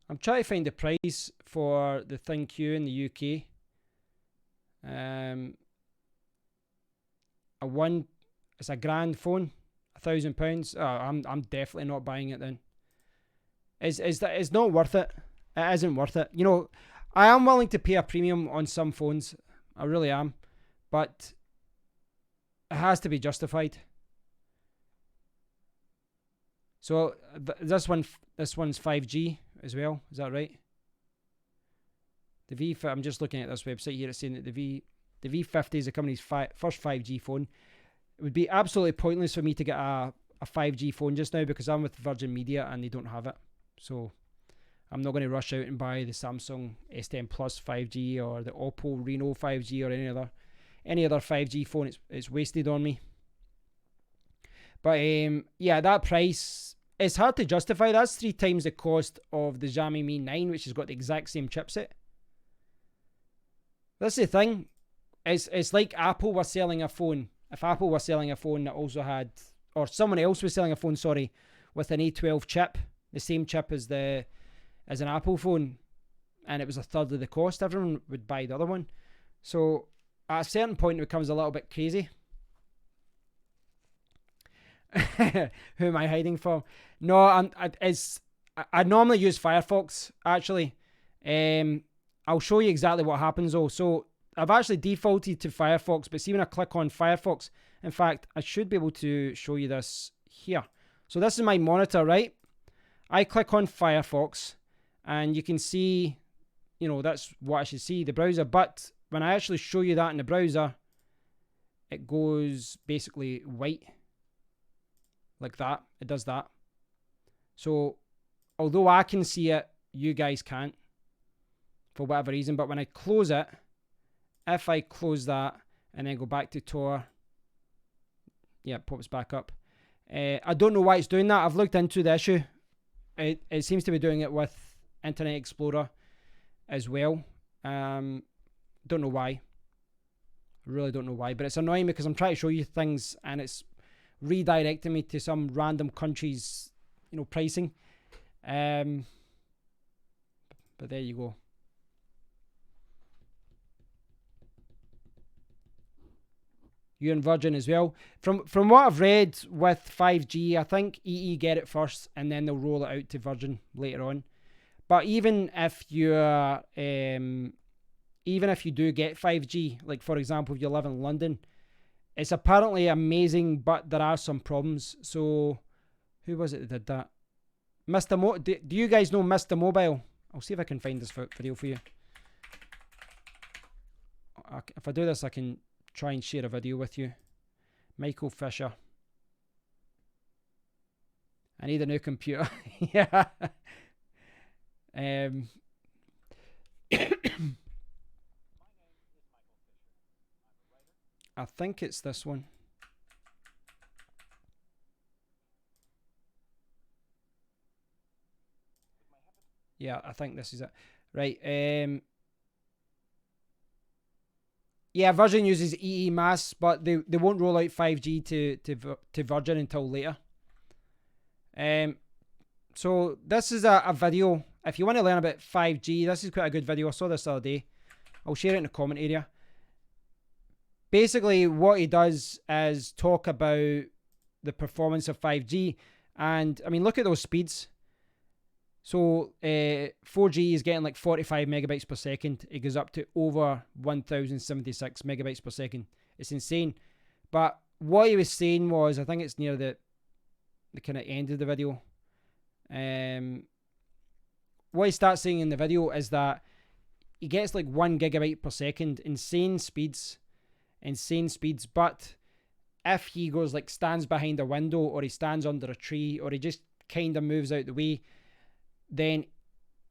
I'm trying to find the price for the Thing Q in the UK. It's a grand phone, £1,000. Oh, I'm definitely not buying it then. It's not worth it. It isn't worth it. I am willing to pay a premium on some phones. I really am, but it has to be justified. So this one's 5G as well. Is that right? I'm just looking at this website here. It's saying that the V50 is the company's first 5G phone. It would be absolutely pointless for me to get a 5G phone just now because I'm with Virgin Media and they don't have it. So I'm not going to rush out and buy the Samsung S10 Plus 5G or the Oppo Reno 5G or any other 5G phone. It's wasted on me. But yeah, that price, it's hard to justify. That's 3 times the cost of the Xiaomi Mi 9, which has got the exact same chipset. That's the thing. It's like Apple were selling a phone. If Apple were selling a phone that also had, or someone else was selling a phone, with an A12 chip, the same chip as an Apple phone, and it was a third of the cost, everyone would buy the other one. So at a certain point, it becomes a little bit crazy. Who am I hiding from? No, I normally use Firefox, actually. I'll show you exactly what happens though. So I've actually defaulted to Firefox, but see when I click on Firefox, in fact, I should be able to show you this here. So this is my monitor, right? I click on Firefox and you can see, that's what I should see, the browser. But when I actually show you that in the browser, it goes basically white. Like that. It does that. So although I can see it, you guys can't for whatever reason. But when I close it, if I close that and then go back to Tor, yeah, it pops back up. I don't know why it's doing that. I've looked into the issue. It seems to be doing it with Internet Explorer as well. Don't know why. I really don't know why. But it's annoying because I'm trying to show you things and it's redirecting me to some random country's, pricing. But there you go. you're in Virgin as well. From what I've read with 5G, I think EE get it first and then they'll roll it out to Virgin later on. But even if you do get 5G, like for example, if you live in London, it's apparently amazing, but there are some problems. So, who was it that did that? Do you guys know Mr. Mobile? I'll see if I can find this video for you. If I do this, I can try and share a video with you. Michael Fisher. I need a new computer. Yeah. I think it's this one. Yeah, I think this is it. Right. Yeah, Virgin uses EE Mass, but they won't roll out 5G to Virgin until later. So this is a video. If you want to learn about 5G, this is quite a good video. I saw this the other day. I'll share it in the comment area. Basically, what he does is talk about the performance of 5G. And, I mean, look at those speeds. So, 4G is getting like 45 megabytes per second. It goes up to over 1076 megabytes per second. It's insane. But what he was saying was, I think it's near the kind of end of the video. What he starts saying in the video is that he gets like 1 gigabyte per second. Insane speeds. But if he goes like stands behind a window, or he stands under a tree, or he just kind of moves out the way, then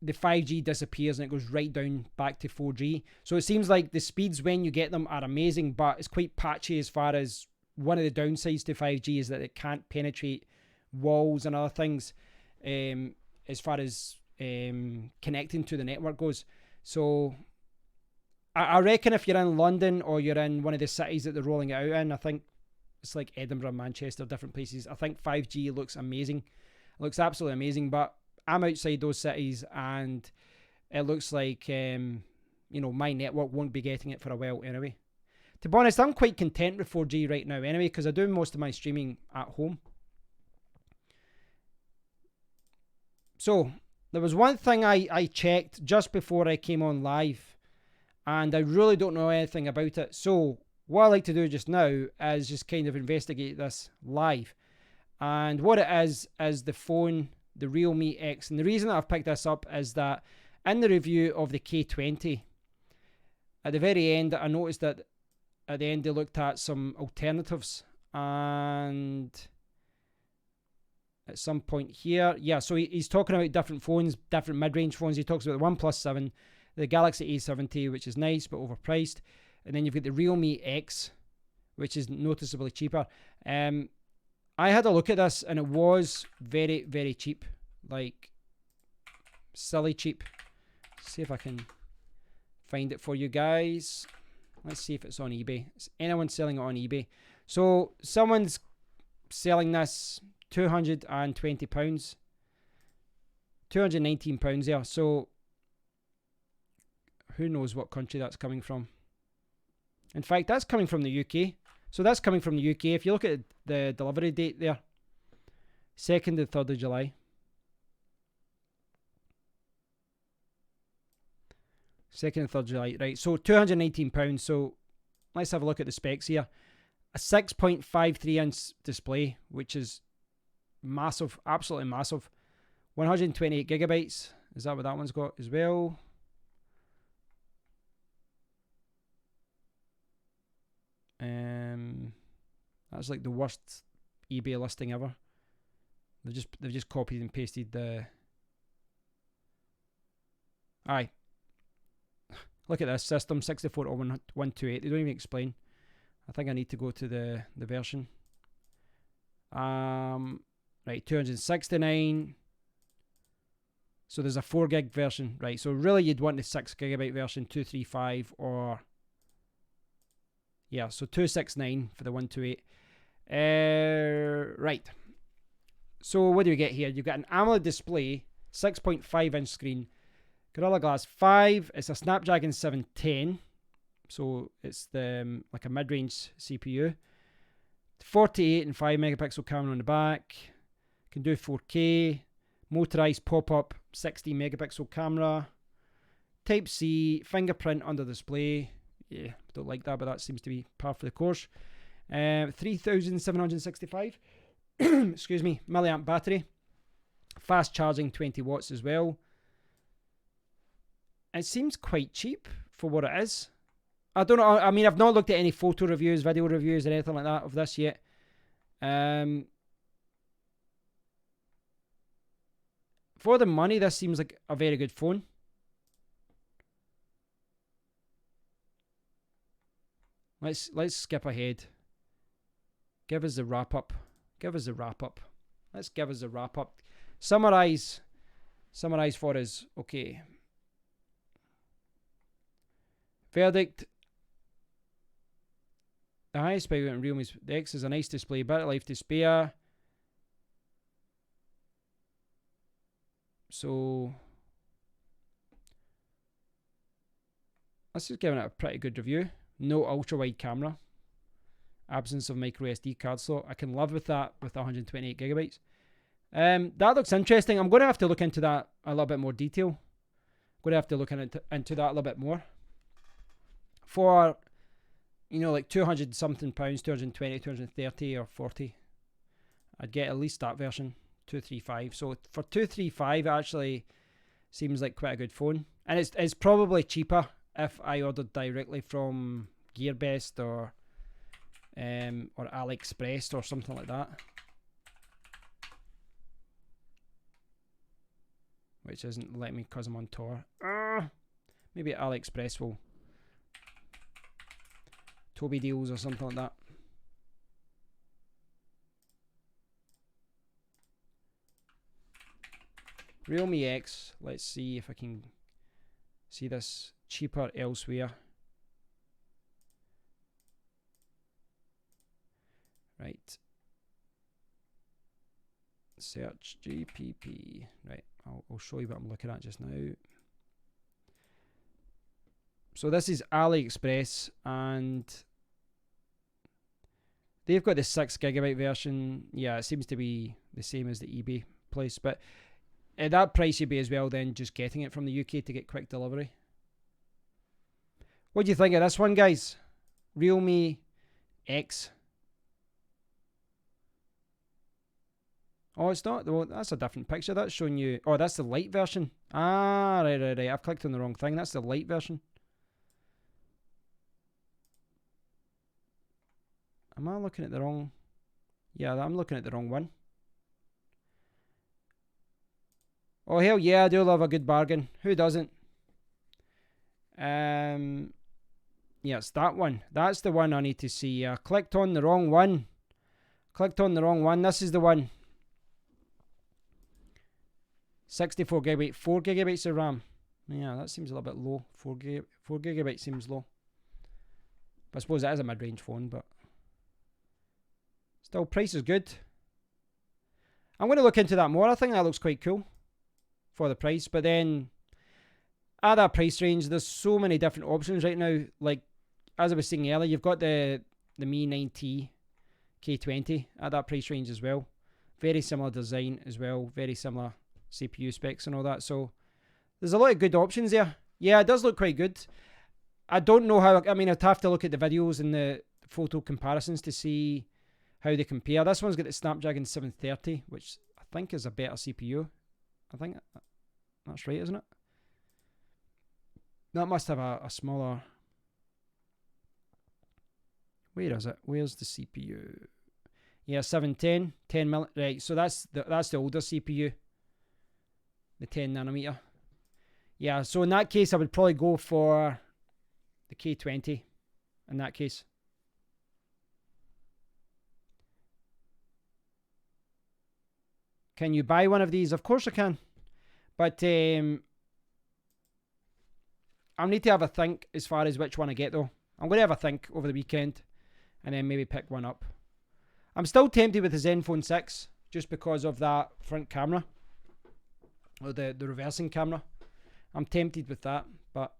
the 5G disappears and it goes right down back to 4G. So it seems like the speeds when you get them are amazing, but it's quite patchy as far as one of the downsides to 5G is that it can't penetrate walls and other things as far as connecting to the network goes. So I reckon if you're in London or you're in one of the cities that they're rolling it out in, I think it's like Edinburgh, Manchester, different places, I think 5G looks amazing. It looks absolutely amazing, but I'm outside those cities and it looks like, my network won't be getting it for a while anyway. To be honest, I'm quite content with 4G right now anyway, because I do most of my streaming at home. So, there was one thing I checked just before I came on live, and I really don't know anything about it. So, what I like to do just now is just kind of investigate this live. And what it is the phone, the Realme X. And the reason that I've picked this up is that in the review of the K20, at the very end, I noticed that at the end they looked at some alternatives. And at some point here, yeah, so he's talking about different phones, different mid-range phones. He talks about the OnePlus 7, the Galaxy A70, which is nice but overpriced. And then you've got the Realme X, which is noticeably cheaper. I had a look at this and it was very, very cheap. Like, silly cheap. Let's see if I can find it for you guys. Let's see if it's on eBay. Is anyone selling it on eBay? So, someone's selling this £220. £219 there. So, who knows what country that's coming from. In fact, that's coming from the UK. So that's coming from the UK. If you look at the delivery date there, 2nd to 3rd of July. 2nd and 3rd of July. Right, so £219. So let's have a look at the specs here. A 6.53 inch display, which is massive, absolutely massive. 128 gigabytes. Is that what that one's got as well? That's like the worst eBay listing ever. They've just copied and pasted the. Aye. Look at this system 640128. They don't even explain. I think I need to go to the version. Right, 269. So there's a 4 gig version, right? So really, you'd want the 6 gigabyte version, 235 or. Yeah, so 269 for the 128. Right. So what do we get here? You've got an AMOLED display, 6.5 inch screen, Gorilla Glass 5. It's a Snapdragon 710. so it's the like a mid-range CPU. 48 and 5 megapixel camera on the back. Can do 4K. Motorized pop-up 16 megapixel camera. Type C, fingerprint under display. Yeah, don't like that, but that seems to be par for the course. 3765 excuse me, milliamp battery. Fast charging, 20 watts as well. It seems quite cheap for what it is. I don't know. I mean, I've not looked at any photo reviews, video reviews, or anything like that of this yet. For the money, this seems like a very good phone. Let's skip ahead. Give us the wrap up. Give us the wrap up. Let's give us the wrap up. Summarize for us. Okay. Verdict. The highest spec in Realme's the X is a nice display, battery life to spare. So let's just give it a pretty good review. No ultra wide camera. Absence of micro SD card slot. I can live with that with 128 gigabytes. That looks interesting. I'm going to have to look into that a little bit more detail. I'm going to have to look into that a little bit more. For, you know, like 200 something pounds, 220, 230 or 40, I'd get at least that version, 235. So for 235, it actually seems like quite a good phone. And it's probably cheaper if I ordered directly from GearBest or AliExpress or something like that. Which isn't letting me because I'm on tour. Maybe AliExpress will. Toby deals or something like that. Realme X. Let's see if I can see this cheaper elsewhere. Right. Search GPP. Right. I'll show you what I'm looking at just now. So this is AliExpress, and they've got the 6 gigabyte version. Yeah, it seems to be the same as the eBay place, but at that price you'd be as well then just getting it from the UK to get quick delivery. What do you think of this one, guys? Realme X. Oh, it's not. Well, that's a different picture. That's showing you. Oh, that's the light version. Ah, right. I've clicked on the wrong thing. That's the light version. Am I looking at the wrong? Yeah, I'm looking at the wrong one. Oh, hell yeah, I do love a good bargain. Who doesn't? Yeah, it's that one. That's the one I need to see. I clicked on the wrong one. This is the one. 64 gigabyte, 4 gigabytes of RAM. Yeah, that seems a little bit low. 4 gigabytes seems low. But I suppose it is a mid-range phone, but still, price is good. I'm going to look into that more. I think that looks quite cool for the price. But then, at that price range, there's so many different options right now. Like, as I was saying earlier, you've got the Mi 9T K20 at that price range as well. Very similar design as well. Very similar CPU specs and all that. So, there's a lot of good options there. Yeah, it does look quite good. I don't know how... I mean, I'd have to look at the videos and the photo comparisons to see how they compare. This one's got the Snapdragon 730, which I think is a better CPU. I think that's right, isn't it? That must have a smaller... Where is it? Where's the CPU? Yeah, 710, 10 mil. Right, so that's the older CPU, the 10 nanometer. Yeah, so in that case, I would probably go for the K20. In that case. Can you buy one of these? Of course I can. But I'll need to have a think as far as which one I get though. I'm going to have a think over the weekend and then maybe pick one up. I'm still tempted with the Zenfone 6 just because of that front camera. Or the reversing camera. I'm tempted with that, but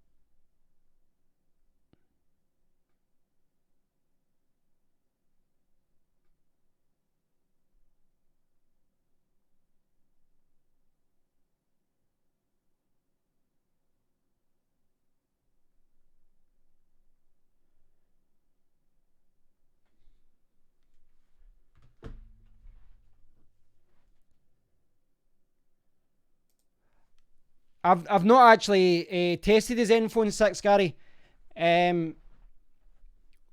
I've not actually tested the Zenfone 6, Gary.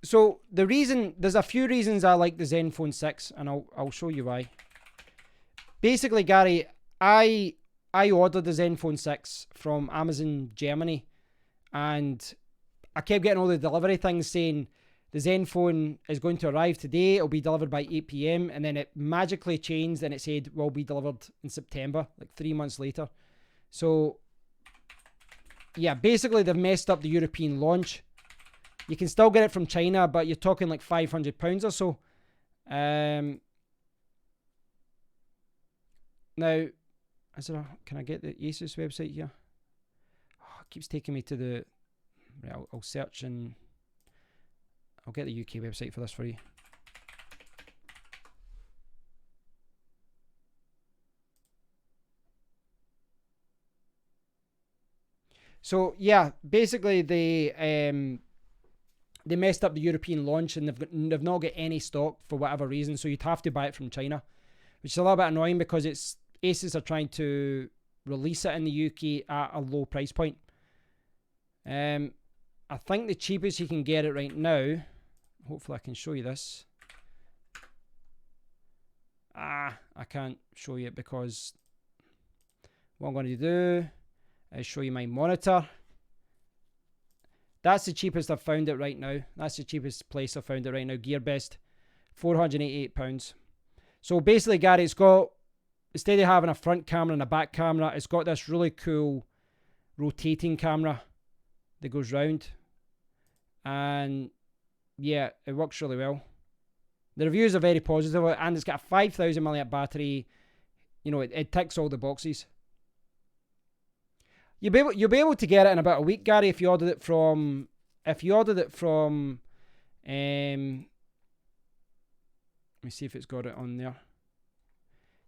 So there's a few reasons I like the Zenfone 6, and I'll show you why. Basically, Gary, I ordered the Zenfone 6 from Amazon Germany, and I kept getting all the delivery things saying the Zenfone is going to arrive today, it'll be delivered by 8 p.m, and then it magically changed and it said will be delivered in September, like 3 months later. So yeah, basically they've messed up the European launch. You can still get it from China, but you're talking like £500 or so. Now, can I get the Asus website here? Oh, it keeps taking me to the... Right, I'll search and... I'll get the UK website for this for you. So, yeah, basically they messed up the European launch and they've not got any stock for whatever reason, so you'd have to buy it from China, which is a little bit annoying because Asus are trying to release it in the UK at a low price point. I think the cheapest you can get it right now, hopefully I can show you this. I can't show you it because what I'm going to do is show you my monitor. That's the cheapest I've found it right now. That's the cheapest place I've found it right now. GearBest, £488. So basically, Gary, it's got, instead of having a front camera and a back camera, it's got this really cool rotating camera that goes round. And yeah, it works really well. The reviews are very positive, and it's got a 5,000 mAh battery. You know, it ticks all the boxes. You'll be able to get it in about a week, Gary, if you ordered it from let me see if it's got it on there.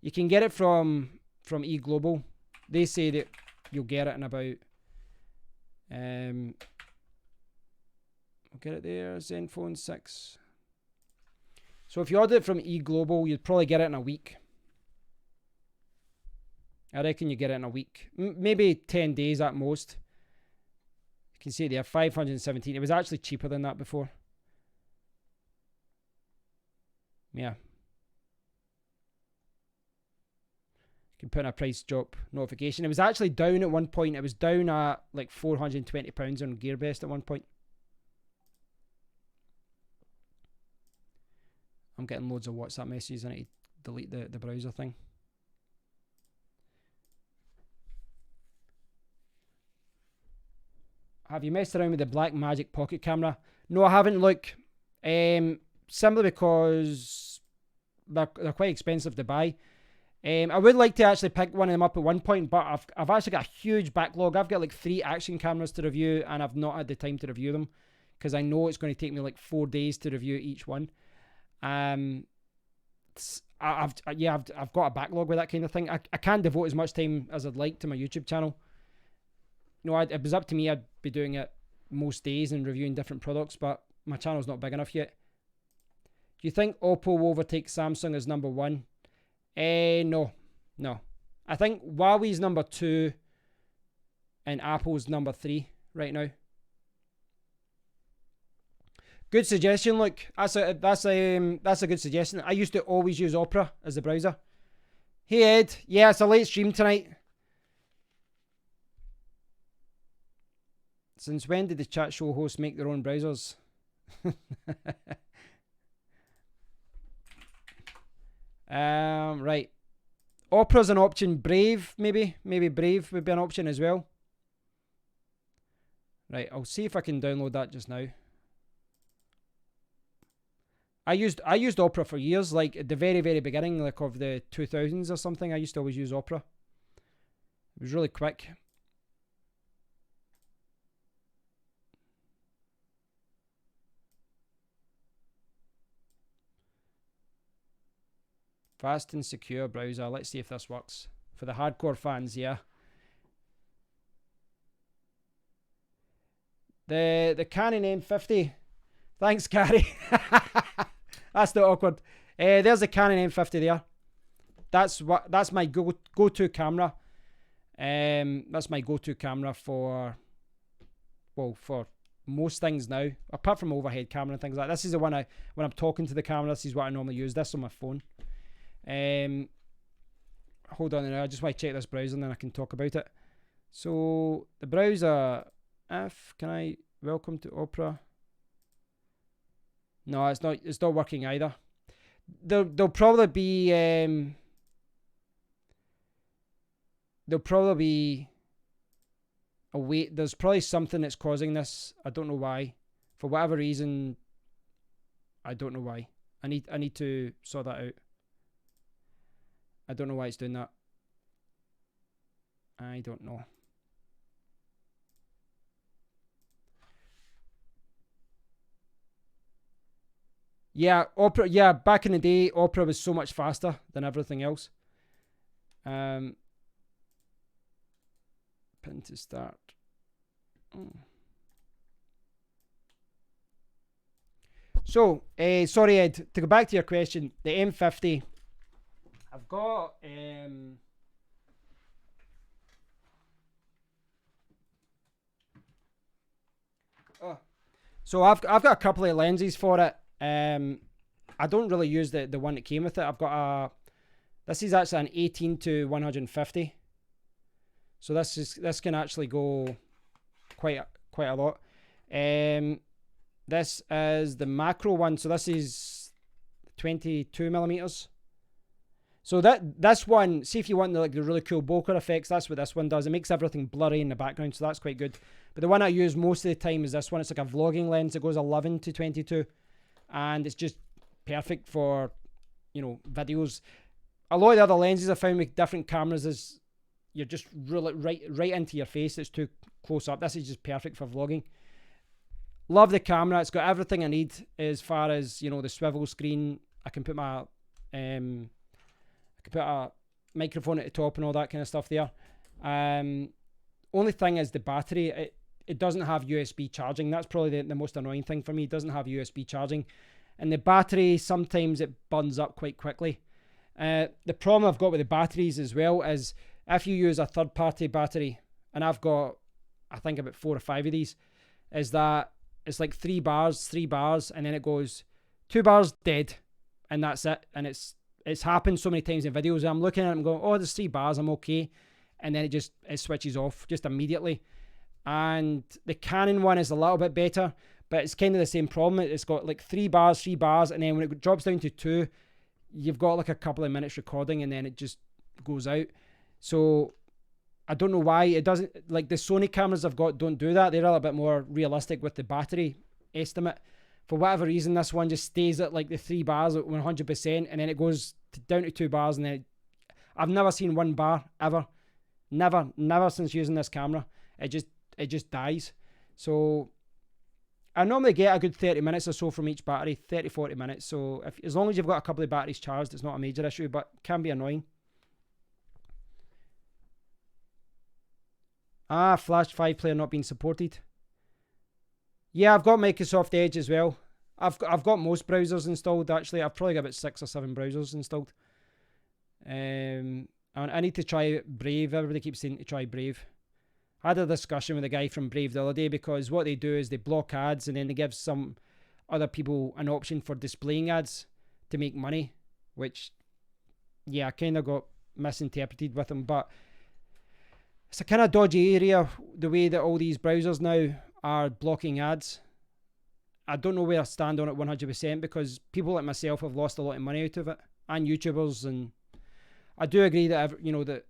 You can get it from eGlobal. They say that you'll get it in about I'll get it there, Zenfone 6. So if you order it from eGlobal, you'd probably get it in a week. I reckon you get it in a week. Maybe 10 days at most. You can see there, 517. It was actually cheaper than that before. Yeah. You can put in a price drop notification. It was actually down at one point. It was down at like £420 on GearBest at one point. I'm getting loads of WhatsApp messages. I need to delete the browser thing. Have you messed around with the Blackmagic Pocket camera? No, I haven't. Look, simply because they're quite expensive to buy. I would like to actually pick one of them up at one point, but I've actually got a huge backlog. I've got like 3 action cameras to review, and I've not had the time to review them because I know it's going to take me like 4 days to review each one. I've got a backlog with that kind of thing. I can't devote as much time as I'd like to my YouTube channel. You know, if it was up to me, I'd be doing it most days and reviewing different products, but my channel's not big enough yet. Do you think Oppo will overtake Samsung as number 1? No. I think Huawei's number 2 and Apple's number 3 right now. Good suggestion. Look, that's a good suggestion. I used to always use Opera as the browser. Hey Ed, yeah, it's a late stream tonight. Since when did the chat show hosts make their own browsers? Right. Opera's an option. Brave, maybe Brave would be an option as well. Right, I'll see if I can download that just now. I used Opera for years, like at the very, very beginning, like of the 2000s or something. I used to always use Opera. It was really quick. Fast and secure browser. Let's see if this works. For the hardcore fans, yeah. The Canon M50. Thanks, Gary. That's not awkward. There's the Canon M50 there. That's my go-to camera. That's my go-to camera for most things now, apart from overhead camera and things like that. This is the one when I'm talking to the camera, this is what I normally use. This on my phone. Hold on now, I just want to check this browser and then I can talk about it. So the browser, welcome to Opera. No, it's not working either. There'll probably be there's probably something that's causing this. I don't know why. For whatever reason, I don't know why. I need to sort that out. I don't know why it's doing that. I don't know. Yeah, Opera. Yeah, back in the day, Opera was so much faster than everything else. Pin to start. So, sorry Ed, to go back to your question, the M50, I've got so I've got a couple of lenses for it. I don't really use the one that came with it. I've got this is actually an 18 to 150. So this can actually go quite a lot. This is the macro one. So this is 22 millimeters. So this one, see if you want the really cool bokeh effects, that's what this one does. It makes everything blurry in the background, so that's quite good. But the one I use most of the time is this one. It's like a vlogging lens. It goes 11 to 22, and it's just perfect for, videos. A lot of the other lenses I found with different cameras is you're just really right into your face. It's too close up. This is just perfect for vlogging. Love the camera. It's got everything I need as far as the swivel screen. I can put a microphone at the top and all that kind of stuff there. Only thing is the battery. It doesn't have USB charging. That's probably the most annoying thing for me. It doesn't have USB charging, and the battery sometimes it burns up quite quickly. The problem I've got with the batteries as well is if you use a third-party battery, and I've got I think about 4 or 5 of these, is that it's like 3 bars, and then it goes 2 bars dead, and that's it. And it's happened so many times in videos. I'm looking at it and going, oh, there's 3 bars, I'm okay, and then it switches off just immediately. And the Canon one is a little bit better, but it's kind of the same problem. It's got like 3 bars, and then when it drops down to 2, you've got like a couple of minutes recording, and then it just goes out. So I don't know why it doesn't, like the Sony cameras I've got don't do that. They're a little bit more realistic with the battery estimate. For whatever reason, this one just stays at like the 3 bars at 100%, and then it goes down to 2 bars, and then I've never seen 1 bar ever. Never since using this camera. It just dies. So I normally get a good 30 minutes or so from each battery, 30-40 minutes. So as long as you've got a couple of batteries charged, it's not a major issue, but can be annoying. Flash 5 player not being supported. Yeah, I've got Microsoft Edge as well. I've got most browsers installed actually. I've probably got about 6 or 7 browsers installed. I need to try Brave. Everybody keeps saying to try Brave. I had a discussion with a guy from Brave the other day, because what they do is they block ads, and then they give some other people an option for displaying ads to make money, which, yeah, I kind of got misinterpreted with them. But it's a kind of dodgy area, the way that all these browsers now are blocking ads. I don't know where I stand on it 100%, because people like myself have lost a lot of money out of it, and YouTubers, and I do agree that that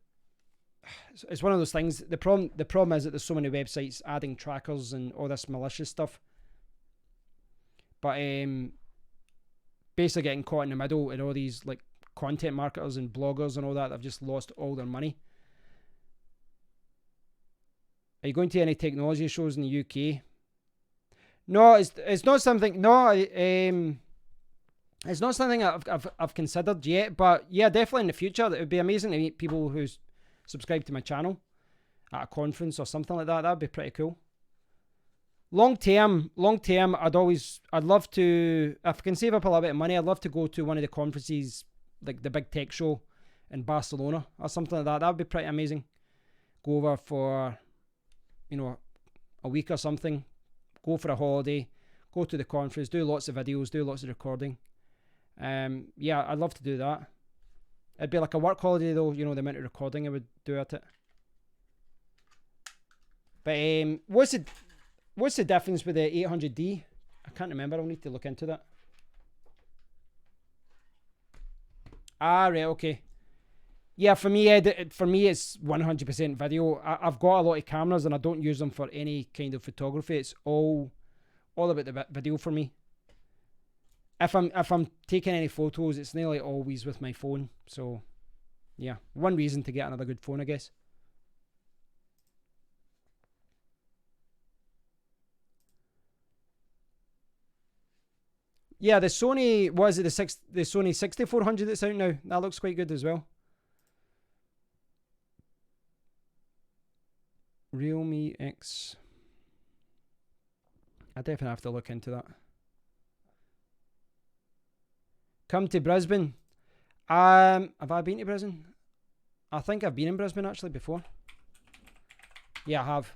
it's one of those things. The problem is that there's so many websites adding trackers and all this malicious stuff. But basically getting caught in the middle, and all these like content marketers and bloggers and all that have just lost all their money. Are you going to any technology shows in the UK? No, it's not something. No, it's not something I've considered yet. But yeah, definitely in the future, it would be amazing to meet people who subscribe to my channel at a conference or something like that. That'd be pretty cool. Long term, I'd love to, if I can save up a little bit of money, I'd love to go to one of the conferences, like the big tech show in Barcelona or something like that. That'd be pretty amazing. go over for, you know, a week or something, go for a holiday, go to the conference, do lots of videos, do lots of recording. Yeah, I'd love to do that. It'd be like a work holiday though, you know, the amount of recording I would do at it. But what's the difference with the 800D? I can't remember. I'll need to look into that. Ah, right, okay. Yeah, for me, it's 100% video. I've got a lot of cameras and I don't use them for any kind of photography. It's all about the video for me. If I'm taking any photos, it's nearly always with my phone. So, yeah, one reason to get another good phone, I guess. Yeah, the Sony, what is it, the Sony 6400 that's out now? That looks quite good as well. Realme X. I definitely have to look into that. Come to Brisbane. Have I been to Brisbane? I think I've been in Brisbane actually before. Yeah, I have.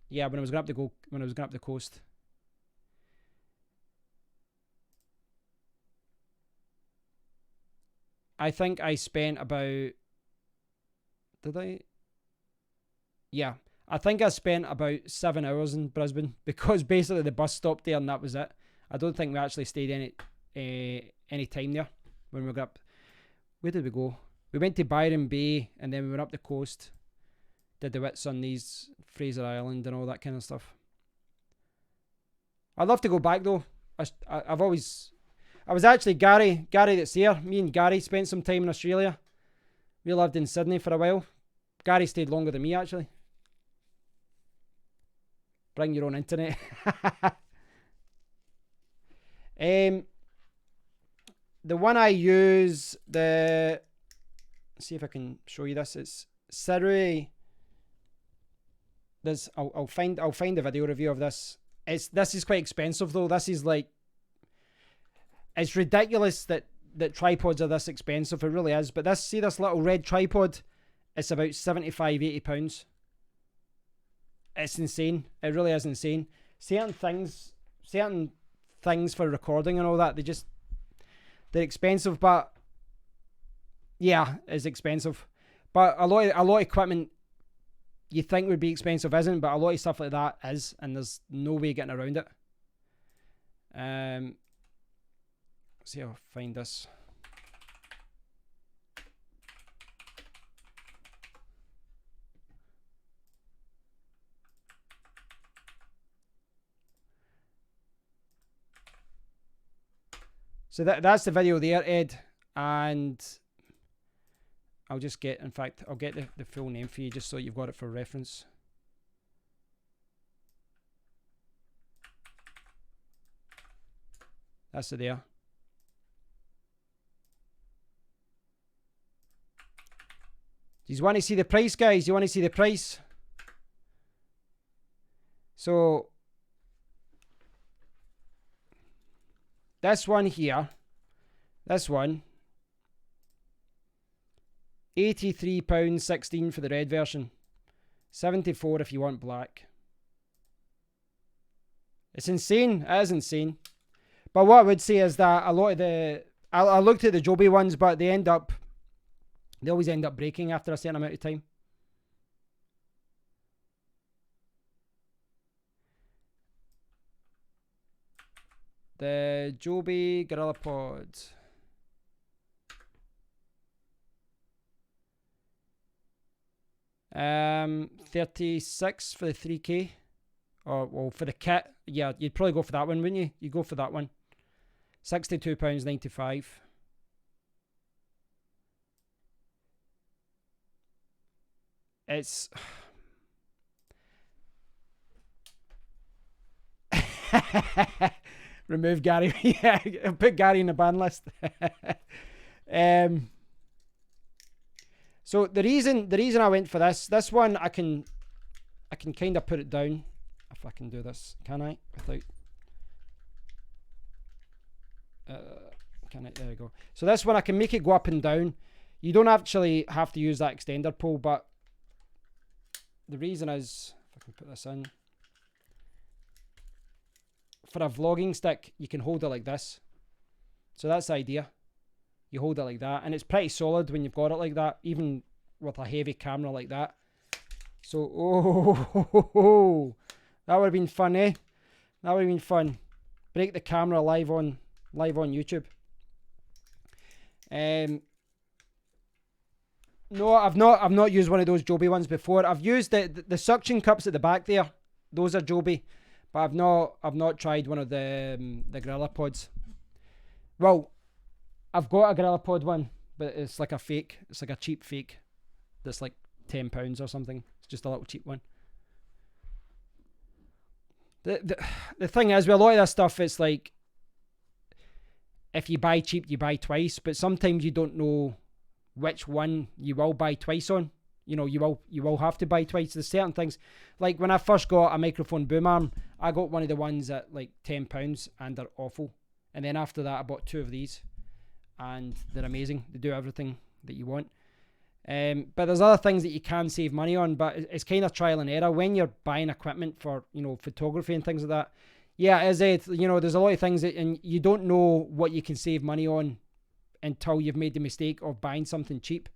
Yeah, when I was going up the coast. I think I spent about. Did I? Yeah, I think I spent about 7 hours in Brisbane because basically the bus stopped there and that was it. I don't think we actually stayed any time there when we got up. Where did we go? We went to Byron Bay and then we went up the coast. Did the Whitsundays, Fraser Island and all that kind of stuff. I'd love to go back though. I was actually Gary that's here. Me and Gary spent some time in Australia. We lived in Sydney for a while. Gary stayed longer than me actually. Bring your own internet. The one I use, let's see if I can show you this. It's Siri. I'll find a video review of this. This is quite expensive though. This is like, it's ridiculous that tripods are this expensive. It really is. But this little red tripod, it's about £75-80. It's insane. It really is insane. Certain things for recording and all that, they're expensive, but yeah, it's expensive. But a lot of equipment you think would be expensive isn't, but a lot of stuff like that is, and there's no way getting around it. Let's see if I'll find this. So that's the video there, Ed, and I'll just get, in fact, I'll get the full name for you just so you've got it for reference. That's it there. Do you want to see the price, guys? Do you want to see the price? So this one here, this one, £83.16 for the red version, £74 if you want black. It's insane. It is insane. But what I would say is that a lot of I looked at the Joby ones, but they always end up breaking after a certain amount of time. The Joby GorillaPod. 36 for the 3K. Or, well, for the kit. Yeah, you'd probably go for that one, wouldn't you? You'd go for that one. £62.95. It's... Remove Gary. Yeah, put Gary in the ban list. So the reason I went for this one, I can kind of put it down if I can do this. Can I? Without can I? There we go. So this one I can make it go up and down. You don't actually have to use that extender pole, but the reason is, if I can put this in, for a vlogging stick, you can hold it like this. So that's the idea. You hold it like that, and it's pretty solid when you've got it like that, even with a heavy camera like that. So, oh, that would have been fun, eh? That would have been fun. Break the camera live on YouTube. No, I've not used one of those Joby ones before. I've used the suction cups at the back there. Those are Joby, but I've not tried one of the GorillaPods. Well, I've got a GorillaPod one, but it's like a fake. It's like a cheap fake. That's like £10 or something. It's just a little cheap one. The thing is, with a lot of this stuff, it's like, if you buy cheap, you buy twice. But sometimes you don't know which one you will buy twice on. You know, you will have to buy twice. There's certain things, like when I first got a microphone boom arm, I got one of the ones at like £10, and they're awful. And then after that, I bought two of these, and they're amazing. They do everything that you want. But there's other things that you can save money on, but it's kind of trial and error when you're buying equipment for, you know, photography and things like that. Yeah, as it, you know, there's a lot of things that, and you don't know what you can save money on until you've made the mistake of buying something cheap.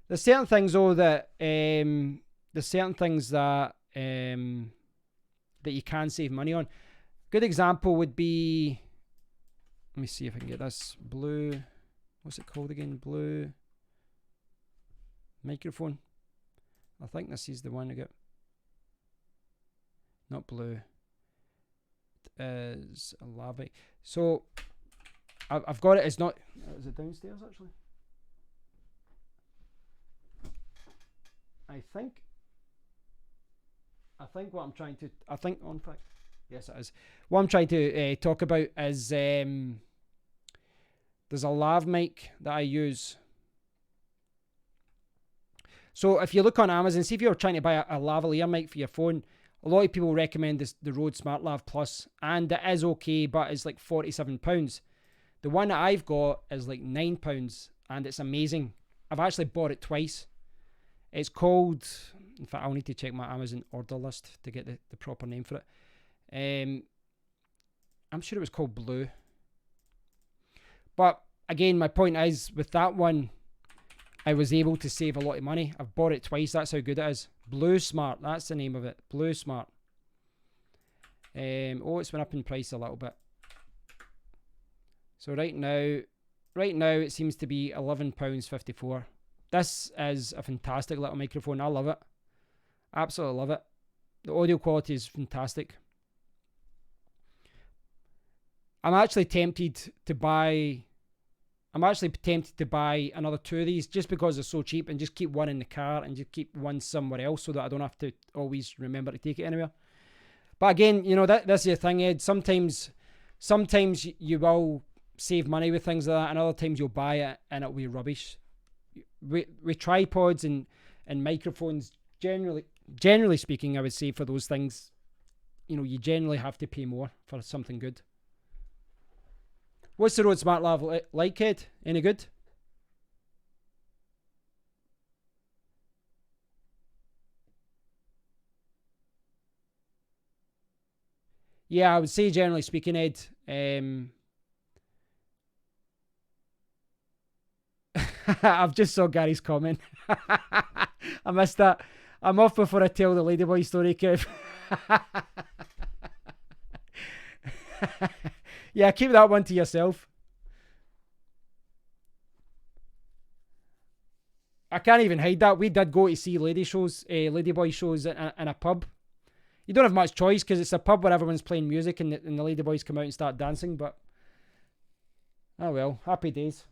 There's certain things though that that you can save money on. Good example would be, let me see if I can get this blue. What's it called again? Blue microphone. I think this is the one I got. Not blue. It is a lava. So I've got it. It's not. Is it downstairs actually? I think what I'm trying to. I think on fact. Yes, it is. What I'm trying to talk about is there's a lav mic that I use. So if you look on Amazon, see if you're trying to buy a lavalier mic for your phone, a lot of people recommend the Rode SmartLav Plus, and it is okay, but it's like £47. The one that I've got is like £9, and it's amazing. I've actually bought it twice. It's called, in fact, I'll need to check my Amazon order list to get the proper name for it. I'm sure it was called Blue. But again, my point is, with that one, I was able to save a lot of money. I've bought it twice. That's how good it is. Blue Smart. That's the name of it. Blue Smart. Oh, it's went up in price a little bit. So right now it seems to be £11.54. This is a fantastic little microphone. I love it. Absolutely love it. The audio quality is fantastic. I'm actually tempted to buy another two of these just because they're so cheap, and just keep one in the car and just keep one somewhere else so that I don't have to always remember to take it anywhere. But again, you know, that's the thing, Ed. Sometimes you will save money with things like that, and other times you'll buy it and it'll be rubbish. With tripods and microphones, generally speaking, I would say for those things, you know, you generally have to pay more for something good. What's the Rode SmartLav like, Ed? Any good? Yeah, I would say generally speaking, Ed. I've just saw Gary's comment. I missed that. I'm off before I tell the Ladyboy story, Kev. Yeah, keep that one to yourself. I can't even hide that. We did go to see Ladyboy shows in a pub. You don't have much choice because it's a pub where everyone's playing music and the Ladyboys come out and start dancing, but oh well, happy days.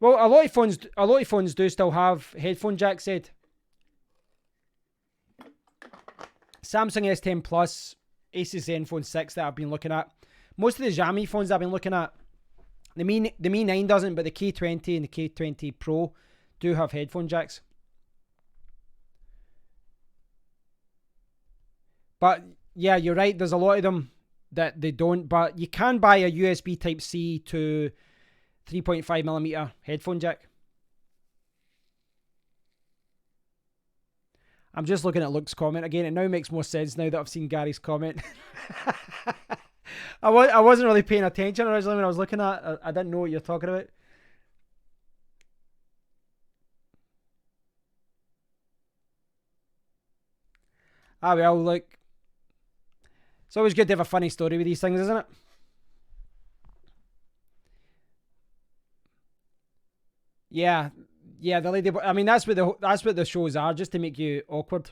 Well, a lot of phones do still have headphone jacks, Ed. Samsung S10 Plus, Asus Zenfone 6 that I've been looking at. Most of the Xiaomi phones I've been looking at, the Mi 9 doesn't, but the K20 and the K20 Pro do have headphone jacks. But yeah, you're right, there's a lot of them that they don't, but you can buy a USB Type-C to 3.5mm headphone jack. I'm just looking at Luke's comment again. It now makes more sense now that I've seen Gary's comment. I wasn't really paying attention originally when I was looking at it. I didn't know what you're talking about. Ah, well, look. It's always good to have a funny story with these things, isn't it? Yeah, yeah. The lady. I mean, that's what the shows are, just to make you awkward.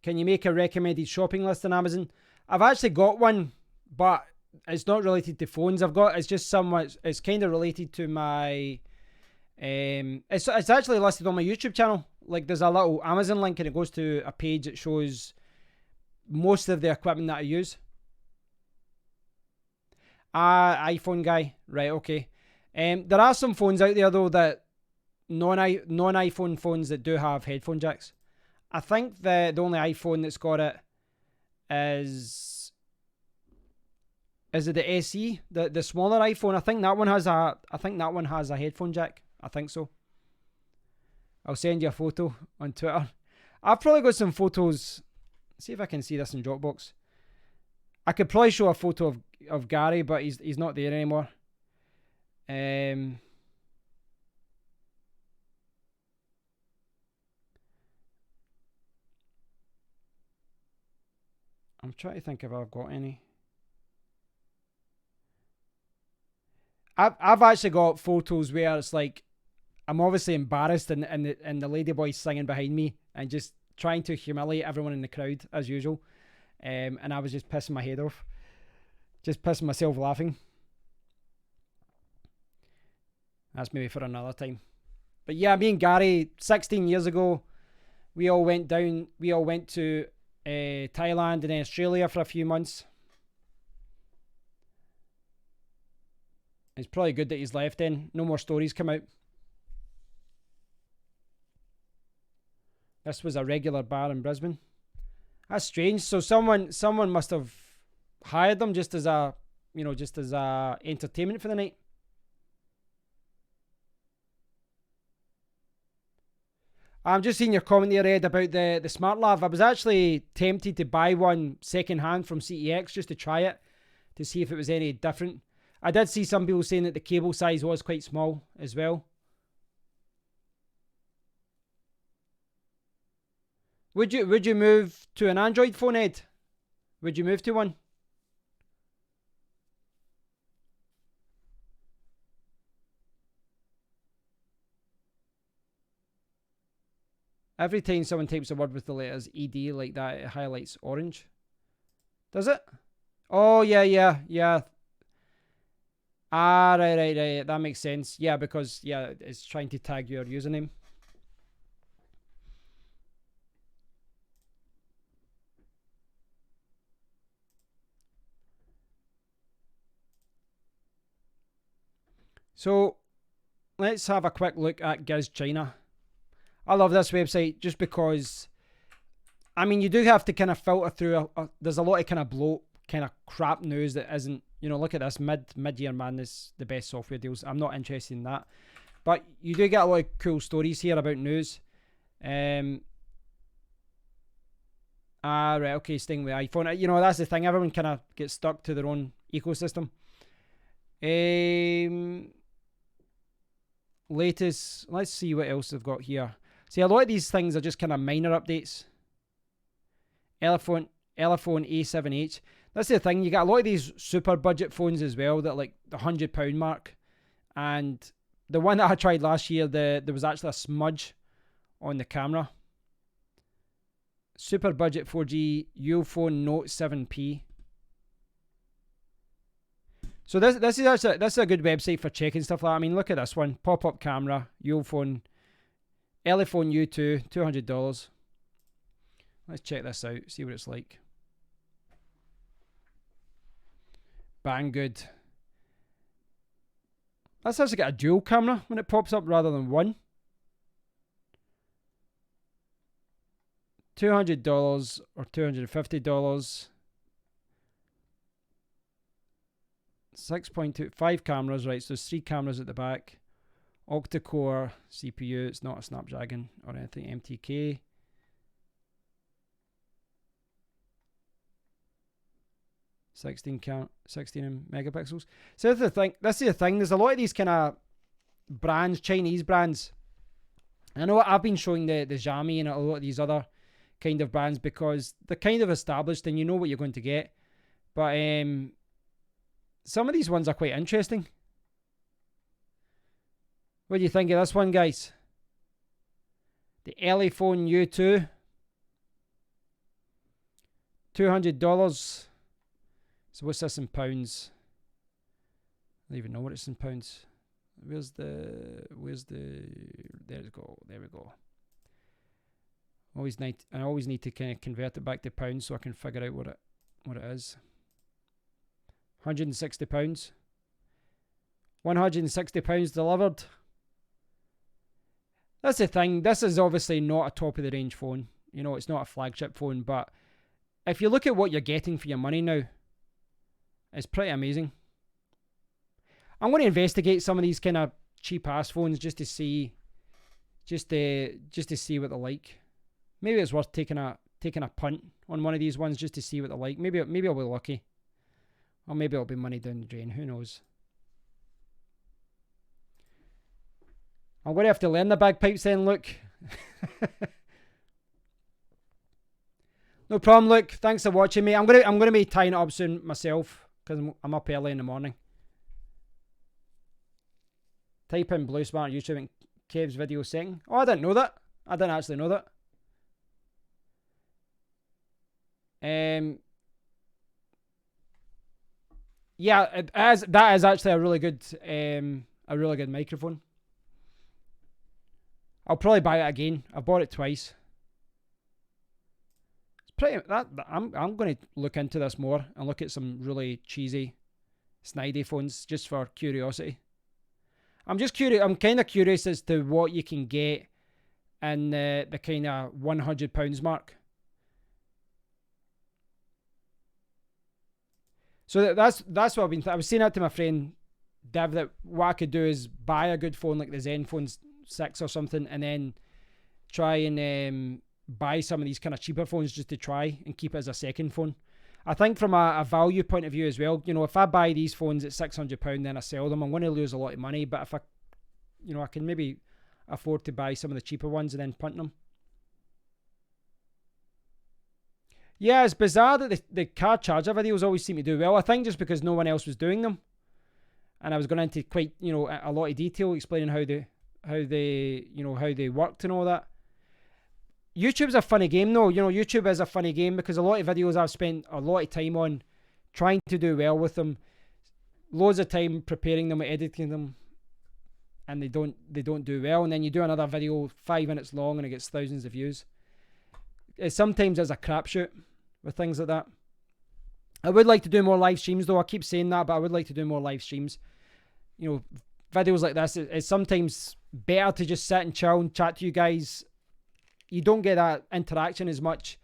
Can you make a recommended shopping list on Amazon? I've actually got one, but it's not related to phones. It's just somewhat. It's kind of related to my. It's actually listed on my YouTube channel. Like there's a little Amazon link and it goes to a page that shows most of the equipment that I use. iPhone guy, right? Okay. There are some phones out there though that non iPhone phones that do have headphone jacks. I think the only iPhone that's got it is it the SE, the smaller iPhone. I think that one has a headphone jack. I think so. I'll send you a photo on Twitter. I've probably got some photos. See if I can see this in Dropbox. I could probably show a photo of Gary, but he's not there anymore. I'm trying to think if I've got any. I've actually got photos where it's like I'm obviously embarrassed and the ladyboy's singing behind me and just trying to humiliate everyone in the crowd as usual. And I was just pissing my head off. Just pissing myself laughing. That's maybe for another time. But yeah, me and Gary, 16 years ago, we all went to Thailand and then Australia for a few months. It's probably good that he's left then. No more stories come out. This was a regular bar in Brisbane. That's strange. So someone must have hired them just as a entertainment for the night. I'm just seeing your comment there, Ed, about the Smart Lav. I was actually tempted to buy one second hand from CEX just to try it, to see if it was any different. I did see some people saying that the cable size was quite small as well. Would you move to an Android phone, Ed? Would you move to one? Every time someone types a word with the letters ED like that, it highlights orange. Does it? Oh, yeah. Ah, right. That makes sense. Yeah, because, yeah, it's trying to tag your username. So, let's have a quick look at Giz China. I love this website just because, I mean, you do have to kind of filter through. There's a lot of kind of bloat, kind of crap news that isn't, look at this mid-year madness, the best software deals. I'm not interested in that. But you do get a lot of cool stories here about news. Right, okay, staying with iPhone. That's the thing. Everyone kind of gets stuck to their own ecosystem. Latest, let's see what else they've got here. See, a lot of these things are just kind of minor updates. Elephone A7H. That's the thing. You got a lot of these super budget phones as well that are like the £100 mark. And the one that I tried last year, there was actually a smudge on the camera. Super budget 4G Ulefone Note 7P. So this is a good website for checking stuff like that. I mean, look at this one. Pop-up camera, Ulefone, Elephone U2, $200. Let's check this out, see what it's like. Bang good. That's actually got a dual camera when it pops up rather than one. $200 or $250. 6.25 cameras, right? So there's 3 cameras at the back. octa-core CPU. It's not a Snapdragon or anything. MTK. Sixteen megapixels. So that's the thing. This is the thing. There's a lot of these kind of brands, Chinese brands. I know I've been showing the Xiaomi and a lot of these other kind of brands because they're kind of established and you know what you're going to get. But some of these ones are quite interesting. What do you think of this one, guys? The Elephone U2. $200. So what's this in pounds? I don't even know what it's in pounds. Where's the there we go. I always need to kind of convert it back to pounds so I can figure out what it is. £160. £160 delivered. That's the thing. This is obviously not a top of the range phone. You know, it's not a flagship phone, but if you look at what you're getting for your money now, it's pretty amazing. I'm going to investigate some of these kind of cheap ass phones just to see what they're like. Maybe it's worth taking a punt on one of these ones just to see what they're like. Maybe I'll be lucky. Or maybe it'll be money down the drain. Who knows? I'm going to have to learn the bagpipes then, Luke. No problem, Luke. Thanks for watching me. I'm gonna be tying it up soon myself because I'm up early in the morning. Type in Blue Smart YouTube and Kev's video setting. Oh, I didn't know that. I didn't actually know that. Yeah, that is actually a really good microphone. I'll probably buy it again. I've bought it twice. It's pretty I'm going to look into this more and look at some really cheesy, snidey phones just for curiosity. I'm kind of curious as to what you can get in the kind of £100 mark. So that's what I've been. I was saying that to my friend Dev that what I could do is buy a good phone like the Zenfone 6 or something, and then try and buy some of these kind of cheaper phones just to try and keep it as a second phone. I think from a value point of view as well, you know, if I buy these phones at £600 then I sell them, I'm going to lose a lot of money. But if I can maybe afford to buy some of the cheaper ones and then punt them. Yeah, it's bizarre that the car charger videos always seem to do well. I think just because no one else was doing them, and I was going into quite a lot of detail explaining how they worked and all that. YouTube's a funny game though. You know, YouTube is a funny game because a lot of videos I've spent a lot of time on trying to do well with them, loads of time preparing them, editing them, and they don't do well. And then you do another video 5 minutes long and it gets thousands of views. Sometimes it's a crapshoot with things like that. I would like to do more live streams though. I keep saying that, but I would like to do more live streams. You know, videos like this, it's sometimes better to just sit and chill and chat to you guys. You don't get that interaction as much.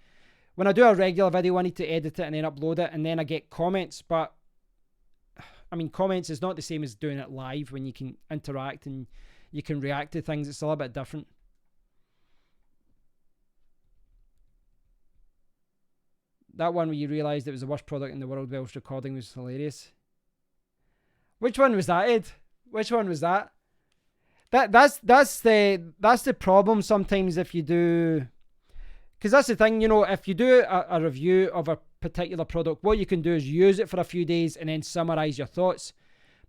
When I do a regular video, I need to edit it and then upload it, and then I get comments. But I mean, comments is not the same as doing it live when you can interact and you can react to things. It's a little bit different. That one where you realised it was the worst product in the world whilst recording was hilarious. Which one was that, Ed? Which one was that? That's the problem sometimes if you do, because that's the thing, you know, if you do a review of a particular product, what you can do is use it for a few days and then summarize your thoughts.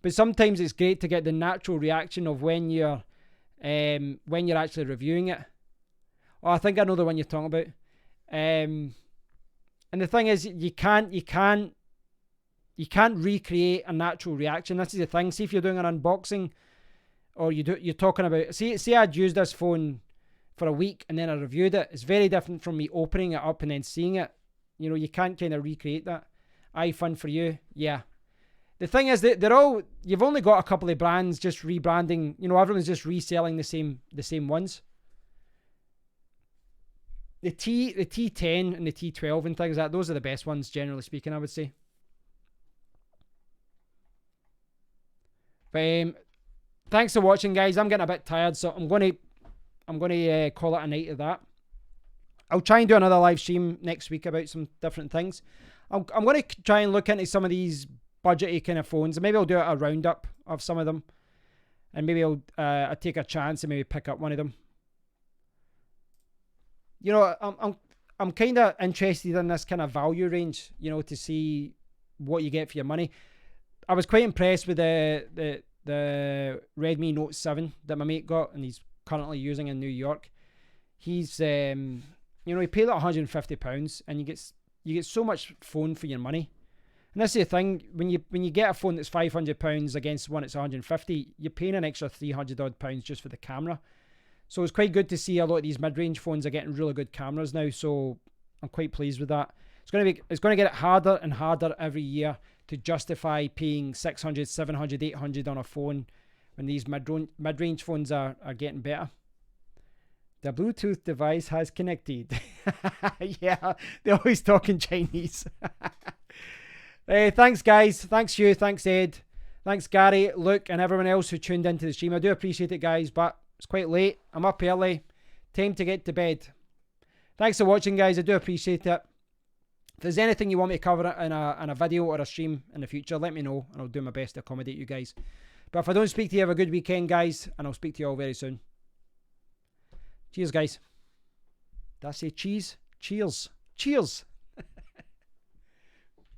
But sometimes it's great to get the natural reaction of when you're actually reviewing it. Oh, I think I know the one you're talking about. And the thing is, you can't recreate a natural reaction. This is the thing. See if you're doing an unboxing, or you're talking about. See, I'd used this phone for a week and then I reviewed it. It's very different from me opening it up and then seeing it. You know, you can't kind of recreate that. iPhone for you, yeah. The thing is that you've only got a couple of brands just rebranding. You know, everyone's just reselling the same ones. The T10 and the T12 and things like that, those are the best ones, generally speaking, I would say. But thanks for watching, guys. I'm getting a bit tired, so I'm gonna call it a night of that. I'll try and do another live stream next week about some different things. I'm going to try and look into some of these budgety kind of phones. Maybe I'll do a roundup of some of them. And maybe I'll take a chance and maybe pick up one of them. You know, I'm kind of interested in this kind of value range, you know, to see what you get for your money. I was quite impressed with the Redmi Note 7 that my mate got and he's currently using in New York. He's you know, he paid like £150 and you get so much phone for your money. And that's the thing, when you get a phone that's £500 against one that's £150, you're paying an extra £300 odd just for the camera. So it's quite good to see a lot of these mid-range phones are getting really good cameras now. So I'm quite pleased with that. It's going to get it harder and harder every year to justify paying 600, 700, 800 on a phone when these mid-range phones are getting better. The Bluetooth device has connected. Yeah, they're always talking Chinese. Thanks, guys. Thanks, you. Thanks, Ed. Thanks, Gary, Luke, and everyone else who tuned into the stream. I do appreciate it, guys, but it's quite late. I'm up early. Time to get to bed. Thanks for watching, guys. I do appreciate it. If there's anything you want me to cover in a video or a stream in the future, let me know, and I'll do my best to accommodate you guys. But if I don't speak to you, have a good weekend, guys, and I'll speak to you all very soon. Cheers, guys. Did I say cheese? Cheers. Cheers.